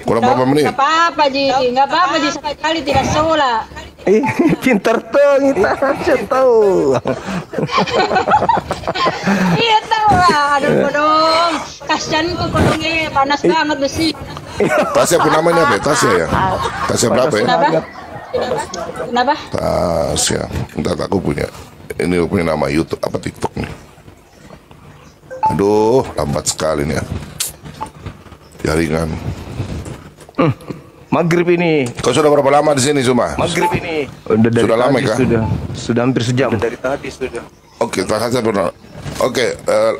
Kurang berapa menit? Nggak apa-apa, Ji. Sekali tidak sholat. Pintar tuh kita aja tahu. Iya tahu lah, aduh kodong. Kasianku kodongnya panas banget besi. Tasya pun namanya apa ya? Tasya ya? Tasya berapa ya? Kenapa? Tasya. Entar aku punya. Ini aku punya nama YouTube apa TikTok nih. Aduh, lambat sekali nih ya. Jaringan. Maghrib ini. Kau sudah berapa lama di sini Zuma? Maghrib ini. Udah dari Sudah lama tadi, kah? Sudah hampir sejam. Dari tadi sudah. Oke, Tasya pernah. Oke,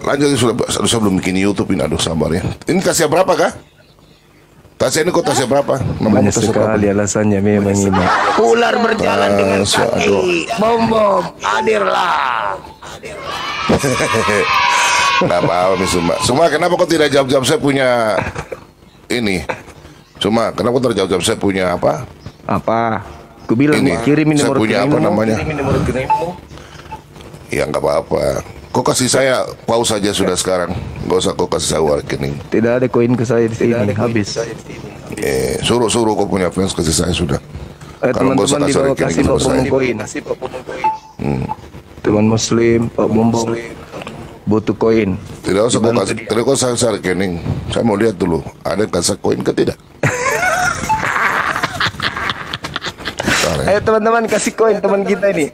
lanjut sudah belum bikin YouTube ini. Aduh, sabar ya. Ini Tasya berapa kah? Tasya ini kok Tasya berapa? Banyak Tasya berapa? sekali alasannya memang ini. Ular berjalan dengan kaki. Bom, hadirlah. Nggak apa-apa nih Suma, kenapa kau tidak jawab-jawab saya punya ini? Cuma kenapa kau tidak jawab-jawab saya punya apa? Apa? Ku bilang Ini, kirimin saya nomor punya rekeningmu, apa namanya? Kirimin nomor rekeningmu. Ya nggak apa-apa. Kau kasih saya pause saja sudah sekarang. Nggak usah kau kasih saya rekening. Tidak ada koin ke saya di sini. Habis. Suruh kau punya fans kasih saya sudah. Kalau nggak usah Teman-teman di kasih bawah rekening kasih ke Pak saya. Bombong koin. Teman Muslim, Pak Bombong butuh koin. Tidak usah kau kasih. Tidak kau saya rekening. Saya mau lihat dulu. Ada kasih koin ke tidak? Ayo teman-teman kasih koin teman kita ini.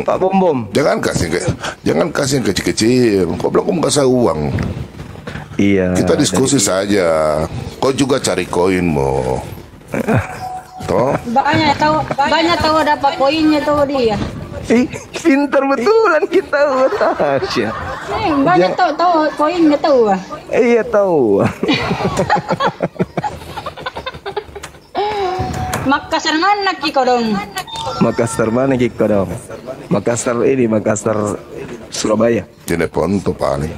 Pak Bombom. Jangan kasih yang kecil-kecil. Kau bilang kau mau kasih uang. Iya. Kita diskusi saja. Kau juga cari koinmu. Toh? Banyak tahu dapat poinnya tuh dia. Pintar betulan kita Tasya. Banyak tahu poinnya tahu. Iya tahu. Makassar mana ki kodong? Makassar mana kita dong? Makassar Surabaya. Jeneponto paling.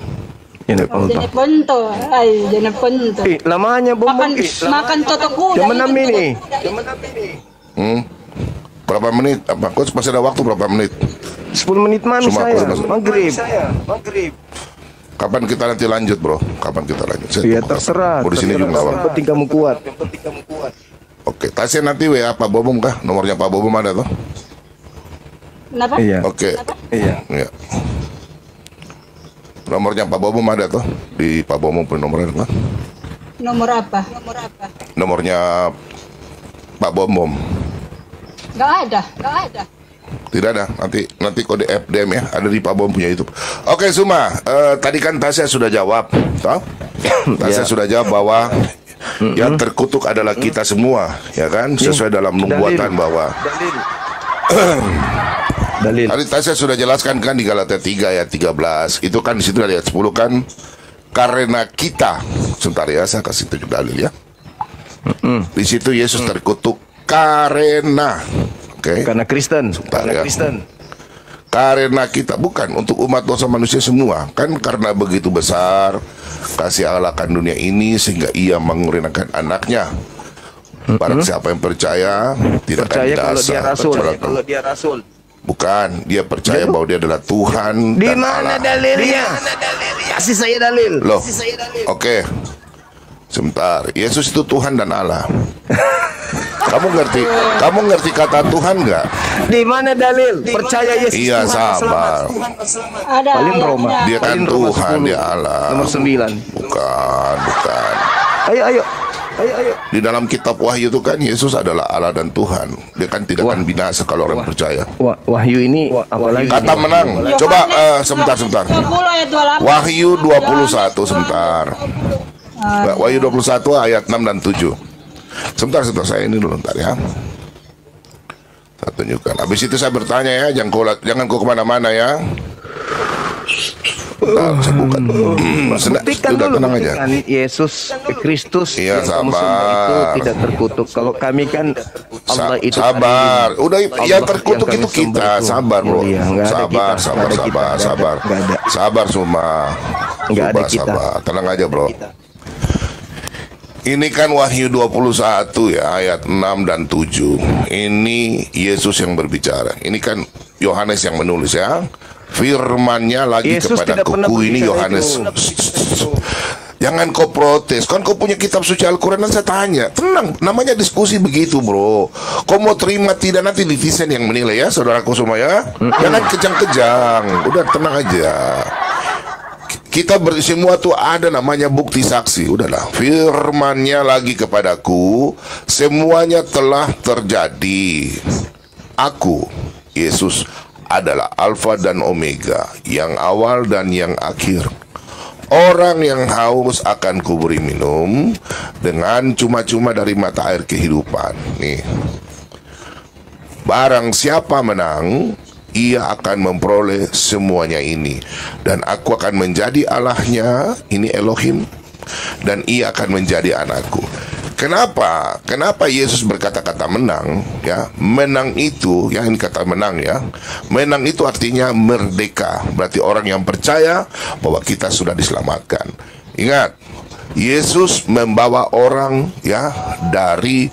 Ini Ponto. Jeneponto. Lamanya Bombom. Makan toto kuda. Jam 6 ini. Berapa menit? Apa? Kau masih ada waktu berapa menit? 10 menit mami Cuma saya. aku Maghrib. Kapan kita nanti lanjut, bro? Kapan kita lanjut? Iya terserah. Di sini juga nggak apa. Yang penting kamu kuat. Oke, Tasya nanti WA Pak Bobom kah? Nomornya Pak Bobom ada tuh? Kenapa? Iya. Oke. Iya. Iya. Nomornya Pak Bobom ada tuh? Di Pak Bobom punya nomornya tuh? Nomor apa? Nomornya Pak Bobom. Gak ada. Tidak ada. Nanti kode FDM ya, ada di Pak Bom punya YouTube. Oke, Suma, tadi kan Tasya sudah jawab, toh? Tasya sudah jawab bahwa yang terkutuk adalah kita semua, ya kan? Sesuai dalam nubuatan bahwa Dalil. tadi Tasya sudah jelaskan kan di Galatia 3 ayat 13. Itu kan di situ ada ayat 10 kan karena kita. Sebentar ya, saya kasih tunjuk dalil ya. Di situ Yesus terkutuk karena, oke? Karena Kristen. Sebentar Karena ya. Kristen. Karena kita, bukan untuk umat dosa manusia semua. Kan karena begitu besar kasih Allah akan dunia ini sehingga ia mengurinakan anaknya. Barang siapa yang percaya tidak Percaya akan kalau binasa, dia rasul. kecuali Kalau dia rasul. bukan, dia percaya bahwa dia adalah Tuhan Di dan mana Allah. dalilnya? Kasih saya dalil. Loh, oke. Sebentar, Yesus itu Tuhan dan Allah. Kamu ngerti kata Tuhan nggak? Di mana dalil? Percaya Yesus Iya, Tuhan sabar. Ada. Paling ayatnya. Roma. Dia kan Paling Roma Tuhan, 10, dia Allah. Nomor 9. Bukan. Ayo. Di dalam kitab Wahyu itu kan Yesus adalah Allah dan Tuhan. Dia kan tidak akan binasa kalau orang percaya. Wahyu ini apalagi? Kata menang. Coba sebentar. 20 ayat 28. Wahyu 21 sebentar. Wahyu 21 ayat 6 dan 7. Sebentar saya ini dulu ntar ya. Saya tunjukkan. Habis itu saya bertanya ya, jangan kau kemana-mana ya. Bentar, saya buka. Buktikan Sudah dulu, tenang aja. buktikan Yesus Kristus Iya, yang kamu sembah itu sabar. tidak terkutuk. Kalau kami kan Allah itu Sabar. adil. Udah Allah yang terkutuk yang itu kami kita. sembah itu Sabar, bro. mulia. Nggak ada kita. Sabar. Nggak ada. Sabar semua. Nggak ada kita. Sabar. Tenang aja, bro. Ini kan Wahyu 21 ya, ayat 6 dan 7. Ini Yesus yang berbicara. Ini kan Yohanes yang menulis ya. Firman-Nya lagi Yesus tidak kepadaku. pernah Ini berbicara Yohanes. itu. Jangan kau protes. Kan kau punya kitab suci Al-Quran. Dan saya tanya. Tenang. Namanya diskusi begitu, bro. Kau mau terima tidak, nanti netizen yang menilai ya, saudaraku semua ya. Jangan kejang-kejang. Udah tenang aja. Kita semua tuh ada namanya bukti saksi. Udahlah. Firman-Nya lagi kepadaku. Semuanya telah terjadi. Aku, Yesus, adalah Alfa dan Omega, yang awal dan yang akhir. Orang yang haus akan kuberi minum dengan cuma-cuma dari mata air kehidupan. Nih. Barang siapa menang, ia akan memperoleh semuanya ini. Dan aku akan menjadi Allahnya, ini Elohim, dan ia akan menjadi anakku. Kenapa Yesus berkata-kata menang ya? Menang itu, ya ini kata menang ya. Menang itu artinya merdeka. Berarti orang yang percaya bahwa kita sudah diselamatkan. Ingat, Yesus membawa orang ya dari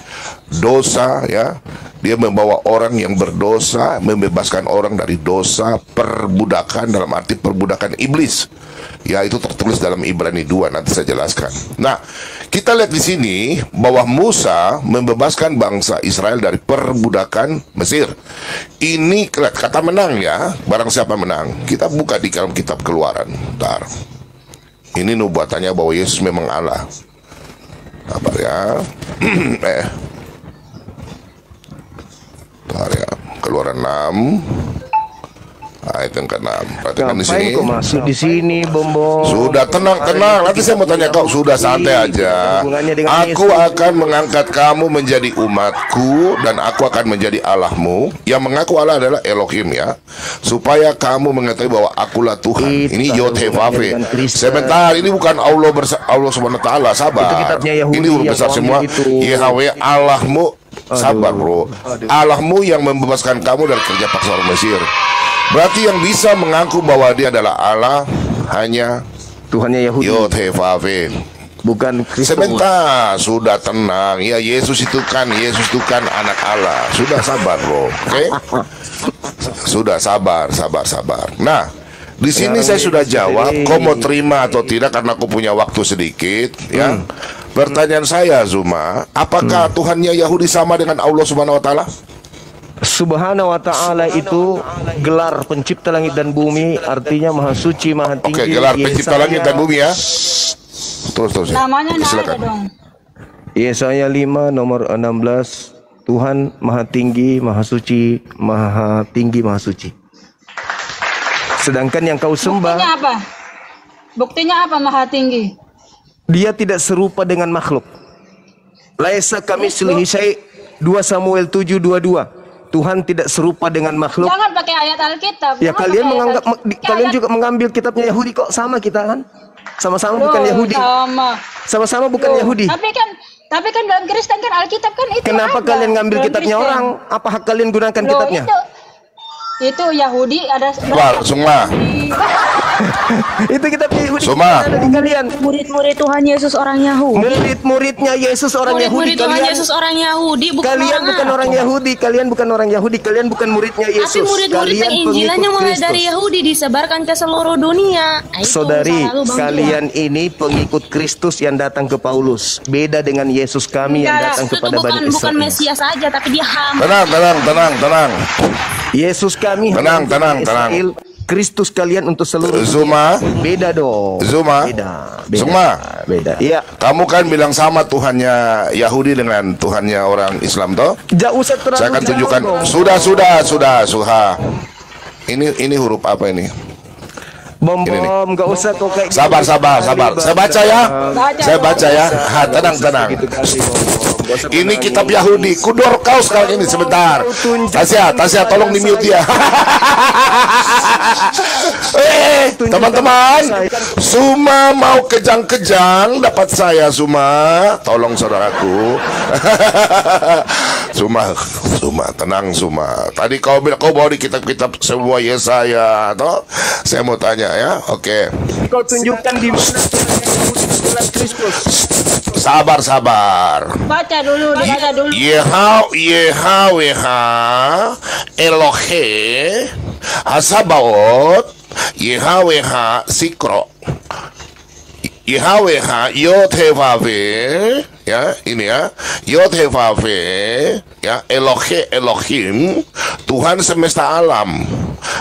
dosa ya. Dia membawa orang yang berdosa, membebaskan orang dari dosa, perbudakan dalam arti perbudakan iblis. Ya, itu tertulis dalam Ibrani 2, nanti saya jelaskan. Nah, kita lihat di sini bahwa Musa membebaskan bangsa Israel dari perbudakan Mesir. Ini kata menang ya, barang siapa menang. Kita buka di dalam kitab Keluaran. Bentar. Ini nubuatannya bahwa Yesus memang Allah. Apa ya? Bentar ya. Keluaran 6 ayat yang ke-6. Perhatikan di sini. Ngapain kok masuk di sini, Bombo? Sudah tenang. Nanti saya mau tanya kau. Sudah santai aja. Aku akan mengangkat kamu menjadi umatku dan aku akan menjadi Allahmu. Yang mengaku Allah adalah Elohim ya. Supaya kamu mengetahui bahwa akulah Tuhan. Ini Yod-Heh-Vav-He. Sebentar, ini bukan Allah Subhanahu wa taala. Sabar. Ini huruf besar semua. Yahweh Allahmu. Sabar, bro. Allahmu yang membebaskan kamu dari kerja paksa orang Mesir. Berarti yang bisa mengaku bahwa dia adalah Allah hanya Tuhannya Yahudi, Yod-Heh-Vav-He. bukan Kristus. Sebentar, sudah tenang. Ya, Yesus itu kan anak Allah. Sudah sabar, bro. Oke? Sudah sabar. Nah, di sini saya sudah jawab. Kau mau terima atau tidak karena aku punya waktu sedikit, ya. Pertanyaan saya, Zuma, apakah Tuhannya Yahudi sama dengan Allah Subhanahu wa taala? Subhanahu wa ta'ala itu gelar pencipta langit dan bumi, artinya maha suci, maha tinggi. Oke, gelar pencipta langit dan bumi ya. Terus ya. Namanya nggak ada Silakan. dong. Yesaya 5 nomor 16. Tuhan maha tinggi, maha suci, maha tinggi, maha suci. Sedangkan yang kau sembah, Buktinya apa? Buktinya apa maha tinggi? dia tidak serupa dengan makhluk. Laisa kamitslihi syai'. 2 Samuel 7:22. Tuhan tidak serupa dengan makhluk. Jangan pakai ayat Alkitab. Ya, Jangan kalian pakai menganggap ayat- kalian ayat- juga mengambil kitabnya Yahudi kok, sama kita kan? Sama-sama bukan Loh, Yahudi. Sama-sama bukan Loh, Yahudi. Tapi kan dalam Kristen kan Alkitab kan itu Kenapa ada. kalian ngambil Dalam kitabnya Kristen. orang? Apa hak kalian gunakan Loh, kitabnya? Itu Yahudi ada Suma. Itu kitab Yahudi Suma. ada di kalian. Murid-murid Tuhan Yesus orang Yahudi. Murid-muridnya Yesus orang Yahudi. Murid-murid Tuhan Kalian Yesus orang Yahudi, bukan Kalian orang bukan Arab. orang Yahudi, kalian bukan orang Yahudi, kalian bukan muridnya Yesus. Tapi murid-murid Kalian penginjilan yang mulai pengikut dari Kristus. Yahudi disebarkan ke seluruh dunia. Nah, itu Saudari, salah lu, Bang kalian ini pengikut Kristus yang datang ke Paulus. Beda dengan Yesus kami yang datang Itu kepada Bani bukan Israel. Mesias saja, tapi dia hamba. Tenang. Yesus kami Tenang, hamba tenang. Israel. Kristus kalian untuk seluruh Zuma. dunia. Beda dong. Zuma. Beda. Zuma. Beda. Iya. Kamu kan bilang sama Tuhannya Yahudi dengan Tuhannya orang Islam toh? Jangan usah terlalu Saya akan jauh tunjukkan. dong. Sudah. Ini huruf apa ini? Bom, Ini nih. nggak usah kau kayak gitu. Sabar. Saya baca ya. Saya baca ya. Tenang. Gitu kali, Bom. Nggak usah Ini menangis. kitab Yahudi. Kudor kau sekarang ini sebentar. Tasya, tolong di mute ya. Teman-teman, Suma mau kejang-kejang dapat saya Suma. Tolong saudaraku. Suma, tenang Suma. Tadi kau bilang kau bawa di kitab-kitab semua Yesaya, toh? Saya mau tanya ya. Oke. Kau tunjukkan di mana bulan Kristus. Sabar. baca dulu. Yeha Elohe Hasabaot Yeha Sikro Yeha Yothevave, ya ini ya, Yothevave, ya, Elohim, Tuhan semesta alam.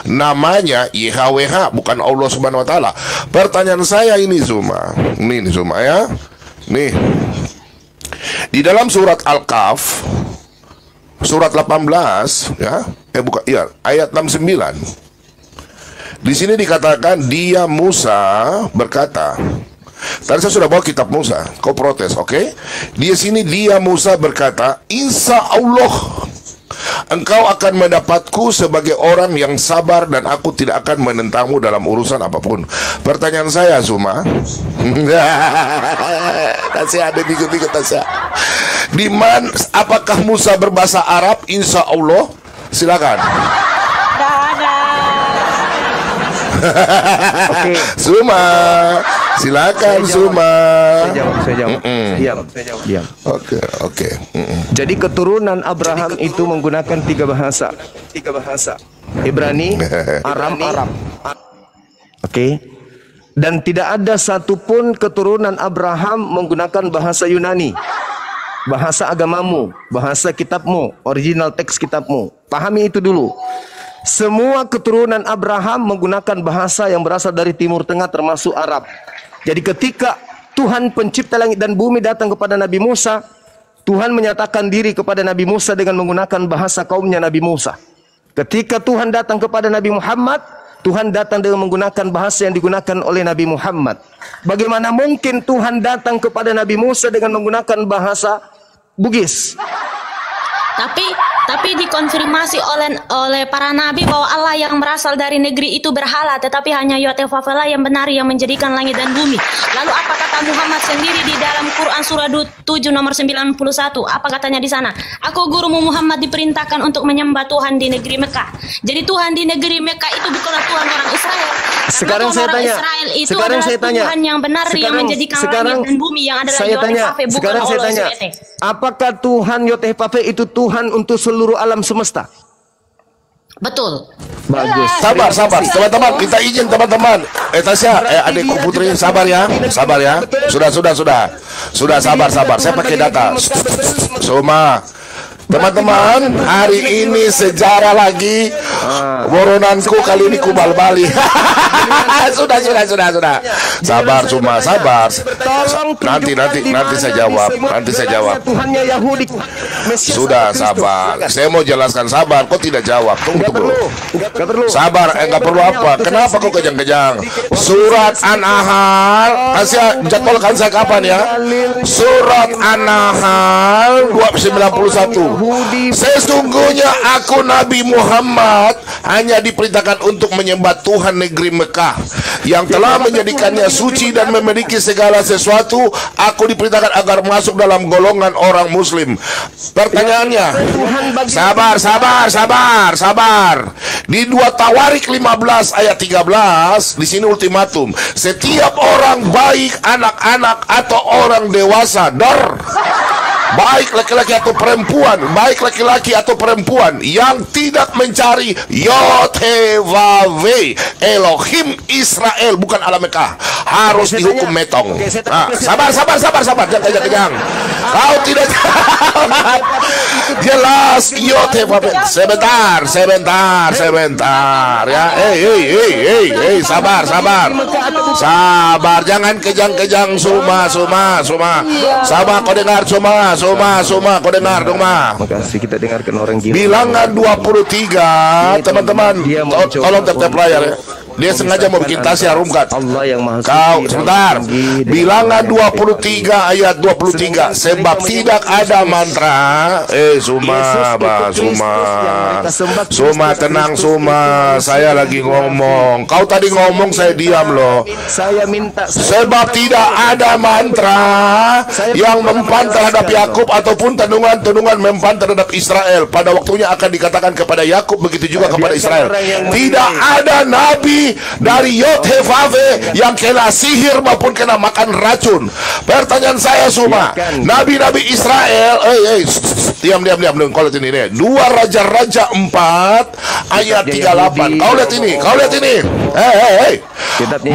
Namanya Yahweh, bukan Allah Subhanahu wa taala. Pertanyaan saya ini Zuma. Ini Zuma ya. Nih. Di dalam surat Al-Kahf surat 18 ya, ayat 69. Di sini dikatakan dia Musa berkata. Tadi saya sudah bawa kitab Musa, kau protes, oke? Di sini dia Musa berkata, Insya Allah engkau akan mendapatku sebagai orang yang sabar dan aku tidak akan menentangmu dalam urusan apapun. Pertanyaan saya, Zuma, Tasya ada dikit-dikit Tasya. Di mana? Apakah Musa berbahasa Arab? Insya Allah, silakan. Oke. Zuma, silakan Zuma. Saya jawab. Diam. Oke. Jadi keturunan Abraham itu menggunakan tiga bahasa. Ibrani, Aram. Oke. Dan tidak ada satupun keturunan Abraham menggunakan bahasa Yunani. Bahasa agamamu, bahasa kitabmu, original teks kitabmu. Pahami itu dulu. Semua keturunan Abraham menggunakan bahasa yang berasal dari Timur Tengah termasuk Arab. Jadi ketika Tuhan pencipta langit dan bumi datang kepada Nabi Musa, Tuhan menyatakan diri kepada Nabi Musa dengan menggunakan bahasa kaumnya Nabi Musa. Ketika Tuhan datang kepada Nabi Muhammad, Tuhan datang dengan menggunakan bahasa yang digunakan oleh Nabi Muhammad. Bagaimana mungkin Tuhan datang kepada Nabi Musa dengan menggunakan bahasa Bugis? Tapi dikonfirmasi oleh para nabi bahwa Allah yang berasal dari negeri itu berhala, tetapi hanya Yotevavela yang benar yang menjadikan langit dan bumi. Lalu apa kata Muhammad sendiri di dalam Quran surah 7 nomor 91? Apa katanya di sana? Aku gurumu Muhammad diperintahkan untuk menyembah Tuhan di negeri Mekah. Jadi Tuhan di negeri Mekah itu bukanlah Tuhan orang Israel. Sekarang saya tanya. Israel itu Sekarang saya tanya. Tuhan yang benar yang menjadikan langit dan bumi yang adalah Yotevave, bukan Sekarang saya Allah tanya. SWT. Apakah Tuhan Yotevave itu Tuhan untuk seluruh alam semesta? Betul. Bagus. Sabar, teman-teman, kita izin teman-teman. Tasya, adikku putri, sabar ya. Sudah sabar. Saya pakai data. Suma. Teman-teman, hari ini sejarah lagi. Boronanku kali ini kubal Bali. Sudah. Sabar, Suma, sabar. Nanti saya jawab. Tuhannya Yahudi. Sudah, sabar. Saya mau jelaskan, sabar. Kok tidak jawab? Tunggu. Enggak perlu. Sabar, enggak perlu apa? Kenapa kok kejang-kejang? Surat An-Nahl, Tasya jadwalkan saya kapan ya? Surat An-Nahl 291. Sesungguhnya aku Nabi Muhammad hanya diperintahkan untuk menyembah Tuhan negeri Mekah. yang telah menjadikannya suci dan memiliki segala sesuatu. Aku diperintahkan agar masuk dalam golongan orang muslim. Pertanyaannya, sabar. Di 2 Tawarik 15 ayat 13, di sini ultimatum. Setiap orang baik, anak-anak atau orang dewasa, baik laki-laki atau perempuan, yang tidak mencari Yod-Heh-Vav-He, Elohim Israel, bukan Allah Mekah, harus dihukum metong. Sabar, jangan. Kau tidak jelas Yod-Heh-Vav-He. Sebentar ya. Sabar, jangan kejang-kejang. Suma. Sabar, kau dengar Suma, kau dengar dong, Ma. Makasih, kita dengarkan orang gila. Bilangan 23, teman-teman, tolong tetap layar ya. Dia sengaja mau bikin tasya rumkat. Allah yang Maha Suci. Kau sebentar. Bilangan 23 ayat 23. Sebab tidak ada mantra. Suma, tenang Suma. Saya lagi ngomong. Kau tadi ngomong, saya diam loh. Saya minta. Sebab tidak ada mantra yang mempan terhadap Yakub ataupun tendungan mempan terhadap Israel. Pada waktunya akan dikatakan kepada Yakub, begitu juga kepada Israel. Tidak ada nabi dari Yod-Heh-Vav-He yang kena sihir maupun kena makan racun. Pertanyaan saya Suma, nabi-nabi Israel, diam. Kau lihat ini nih. 2 Raja-Raja 4 ayat 38. Kau lihat ini.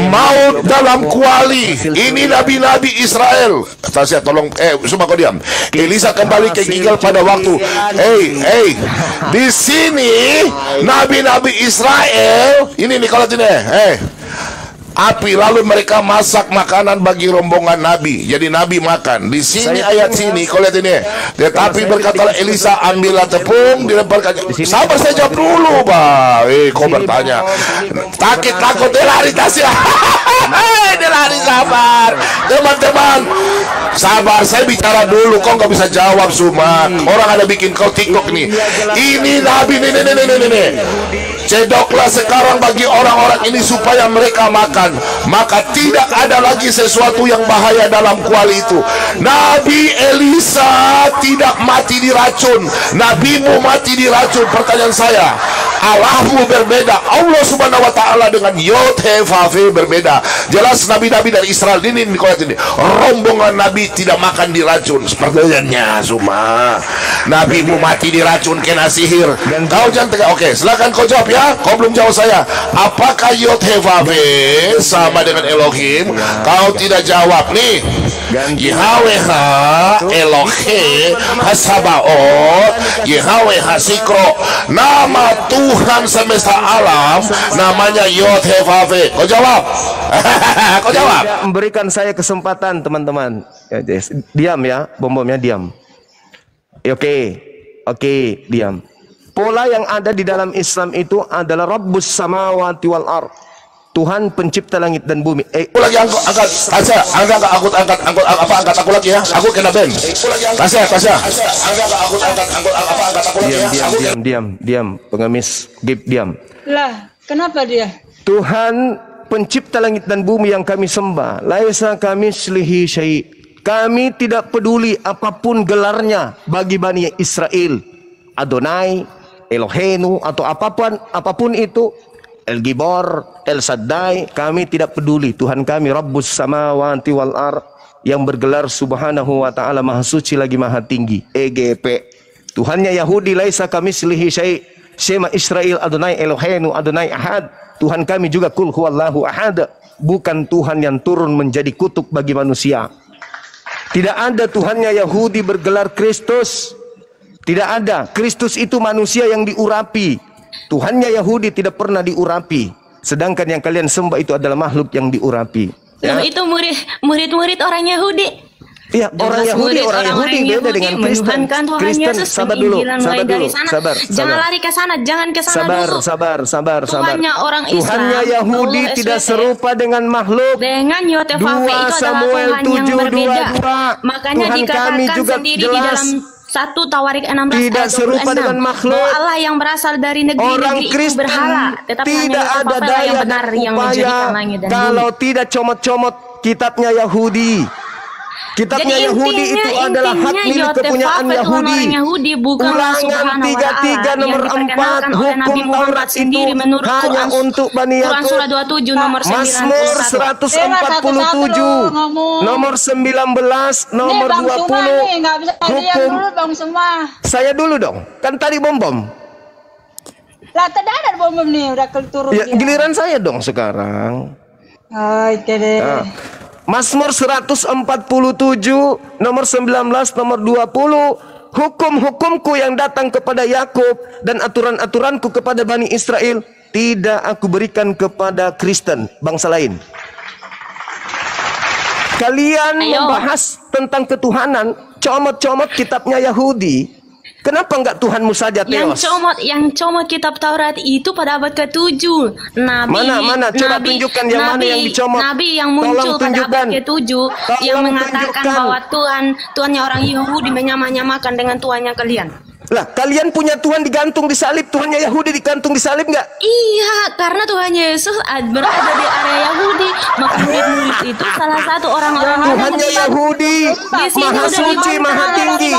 Maut dalam kuali. Ini nabi-nabi Israel. Tasya tolong, Suma kau diam. Elisa kembali ke Gilgal pada waktu. Di sini nabi-nabi Israel. Ini nih kalau ini. Api, lalu mereka masak makanan bagi rombongan nabi. Jadi nabi makan. Di sini ayat sini, kau lihat ini. Tetapi berkatalah Elisa, ambillah tepung, dilemparkan. Sabar, saya jawab dulu, Pak. Kau bertanya. Takut dia lari Tasya. Dia lari, sabar. Teman-teman, sabar, saya bicara dulu. Kau nggak bisa jawab, Suma. Orang ada bikin kau TikTok nih. Ini nabi, nih. Cedoklah sekarang bagi orang-orang ini supaya mereka makan. Maka tidak ada lagi sesuatu yang bahaya dalam kuali itu. Nabi Elisa tidak mati diracun. Nabimu mati diracun. Pertanyaan saya, Allahmu berbeda. Allah subhanahu wa ta'ala dengan Yod-Heh-Vav-He berbeda. Jelas nabi-nabi dari Israel ini rombongan nabi tidak makan diracun. Pertanyaannya Suma, nabimu mati diracun, kena sihir. Kau jangan tegak. Oke, silakan kau jawab ya. Kau belum jawab saya. Apakah Yod-Heh-Vav-He sama dengan Elohim? Kau tidak jawab nih. Yahweh Elohe Hasabaot, Yahweh Hasikro, nama Tuhan semesta alam namanya Yod-Heh-Vav-He. Kau jawab. Kau jawab. Memberikan saya kesempatan, teman-teman. Diam ya, bom-bomnya diam. Oke, diam. Pola yang ada di dalam Islam itu adalah Rabbus samawati wal ard. Tuhan pencipta langit dan bumi. Lagi angkat Tasya, angkat aku lagi ya. Aku kena ban. Tasya. Diam. Pengemis, diam. Lah, kenapa dia? Tuhan pencipta langit dan bumi yang kami sembah. Laisa kamitslihi syai'. Kami tidak peduli apapun gelarnya bagi Bani Israel. Adonai, Elohenu atau apapun itu, El Gibor, El Shaddai, kami tidak peduli. Tuhan kami Rabbus samawati wal ard, yang bergelar subhanahu wa ta'ala, maha suci lagi maha tinggi. EGP. Tuhannya Yahudi, laisa kamitslihi syai'. Shema Israel, Adonai Elohenu, Adonai Ahad. Tuhan kami juga kul huwallahu ahad. Bukan Tuhan yang turun menjadi kutuk bagi manusia. Tidak ada Tuhannya Yahudi bergelar Kristus. Tidak ada. Kristus itu manusia yang diurapi. Tuhannya Yahudi tidak pernah diurapi. Sedangkan yang kalian sembah itu adalah makhluk yang diurapi. Ya? Itu murid-murid orang Yahudi. Iya, orang Yahudi beda dengan Kristen. Kristen, sabar dulu. Jangan lari ke sana, jangan ke sana dulu. Sabar. Tuhannya orang Islam. Tuhannya Yahudi tidak serupa dengan makhluk. Dengan Yod-Heh-Vav-He itu adalah Tuhan yang berbeda. Makanya Tuhan dikatakan kami juga sendiri jelas. di dalam 1 Tawarik 16 Tidak ayat 26 serupa dengan makhluk. bahwa Allah yang berasal dari Orang negeri-negeri itu Kristen berhala, tetapi hanya tidak ada Yotofafela daya yang dan benar yang upaya menjadikan langit dan kalau bumi. tidak comot-comot kitabnya Yahudi. Kitabnya Jadi Yahudi itu adalah hak milik kepunyaan Yotefafel Yahudi. orang Yahudi, bukan Ulangan Subhanahu wa 33 ta'ala nomor yang 4 diperkenalkan oleh Nabi hukum Muhammad Taurat itu sendiri menurut hanya Quran, untuk Bani Quran Yakub. surah 27 nomor 91. Mazmur 147 nomor 19 nomor Bang Suma 20 nih, nggak bisa diam hukum. dulu Bang Suma. Saya dulu dong, kan tadi bom. Lah tadi ada bom nih udah turun Ya, dia. giliran saya dong sekarang. Oke deh. Nah, Mazmur 147 nomor 19 nomor 20, hukum-hukumku yang datang kepada Yakub dan aturan-aturanku kepada Bani Israel tidak aku berikan kepada Kristen, bangsa lain. Kalian membahas tentang ketuhanan, comot-comot kitabnya Yahudi. Kenapa enggak Tuhanmu saja, Theos? Yang comot kitab Taurat itu pada abad ke-7. Mana? Coba tunjukkan yang mana yang dicomot. Nabi yang muncul pada abad ke-7 yang mengatakan tunjukkan. bahwa Tuhannya orang Yahudi menyamakan dengan Tuhannya kalian. Lah, kalian punya Tuhan digantung di salib, Tuhannya Yahudi digantung di salib enggak? Iya, karena Tuhan Yesus berada di area Yahudi, maka murid-murid itu salah satu orang-orang Tuhannya Yahudi, maha suci, maha tinggi.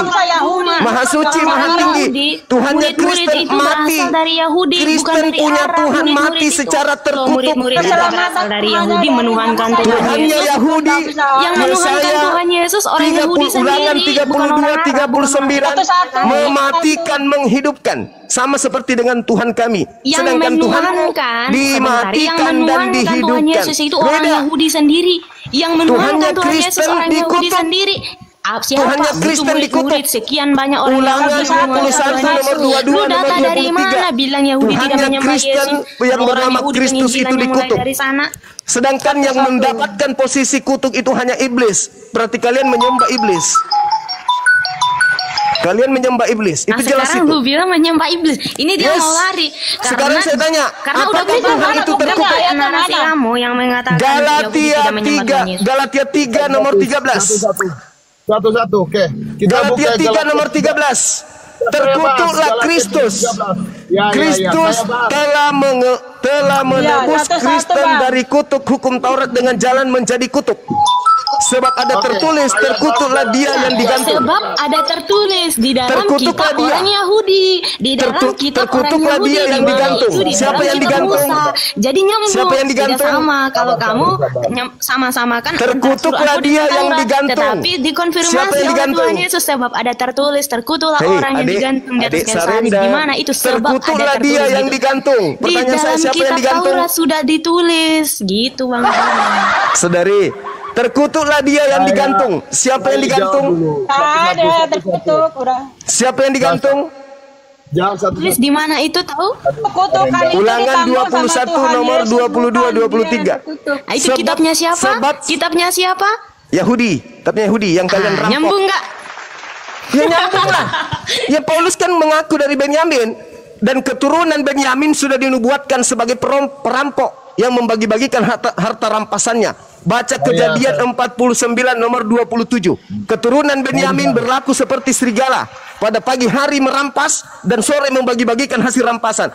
Maha suci, maha tinggi. Tuhannya Kristen mati. Dari Yahudi, Kristen punya Tuhan mati secara terkutuk. Murid-murid itu berasal dari Yahudi menuhankan Tuhan Tuhannya Yesus. Yahudi Yang menuhankan Tuhan Yesus orang Yahudi Ulangan sendiri, bukan orang Arab, 32 mematikan, menghidupkan, sama seperti dengan Tuhan kami. Yang Sedangkan Tuhan menuhankan dimatikan dan Tuhan dihidupkan. Yesus itu orang Beda. Yahudi sendiri. Yang menuhankan Tuhan Yesus Kristen orang Yahudi dikutuk. sendiri. Tuhannya Kristen murid-murid sekian banyak orang Ulangan Yahudi 21 nomor 22 Lu nomor data dari 23. mana bilang Yahudi tidak Tuhannya menyembah Kristen Yesus? yang Orang bernama Yahudi Kristus itu penginjilannya mulai dikutuk. dari sana. Sedangkan yang mendapatkan posisi kutuk itu hanya iblis. Berarti kalian menyembah iblis. Kalian menyembah iblis. Itu Nah, jelas sekarang itu. lu bilang menyembah iblis. Ini dia Yes. mau lari. Sekarang saya tanya, karena udah apakah bilang Tuhan itu terkutuk? narasi kamu yang mengatakan Yahudi Galatia tidak menyembah 3 Tuhan Yesus. Galatia 3 nomor 13. Satu-satu, oke. Kita Galatia buka 3 nomor 13. Terkutuklah Kristus. Kristus telah menebus satu-satu, Kristen Bang. dari kutuk hukum Taurat dengan jalan menjadi kutuk. Sebab ada tertulis, terkutuklah dia yang digantung. Sebab ada tertulis di dalam Terkutuklah kitab dia. orang Yahudi, di dalam kitab orang terkutuklah Yahudi, dia yang di mana digantung. itu di Siapa dalam yang kitab digantung? Musa. Jadi nyambung. Siapa yang digantung? Tidak sama kalau kamu sama-samakan Terkutuklah dia yang digantung. Tetapi dikonfirmasi Siapa yang oleh digantung? Tuhan Yesus sebab ada tertulis, terkutuklah Hei, orang yang adik, digantung di atas adik kayu salib. Sarinda, Di mana itu sebab ada terkutuklah tertulis dia yang gitu. digantung. Di Pertanyaan saya, dalam siapa yang kitab digantung? Taurat sudah ditulis gitu Bang. Saudari, terkutuklah dia yang digantung. Siapa yang digantung? Ada terkutuk udah. Siapa yang digantung? Jangan satu. Tulis di mana itu tahu? Kutukan itu Ulangan ditanggung sama 21 Tuhan nomor Yesus, 22 bukan 23. dia terkutuk. Ah, itu Sebab- kitabnya siapa? sebab- Kitabnya siapa? Yahudi, tapi Yahudi yang kalian rampok. Nyambung nggak? Ya nyambung lah. Ya Paulus kan mengaku dari Benyamin dan keturunan Benyamin sudah dinubuatkan sebagai perampok yang membagi-bagikan harta rampasannya. Baca Kejadian 49 nomor 27. Keturunan Benyamin berlaku seperti serigala. Pada pagi hari merampas dan sore membagi-bagikan hasil rampasan.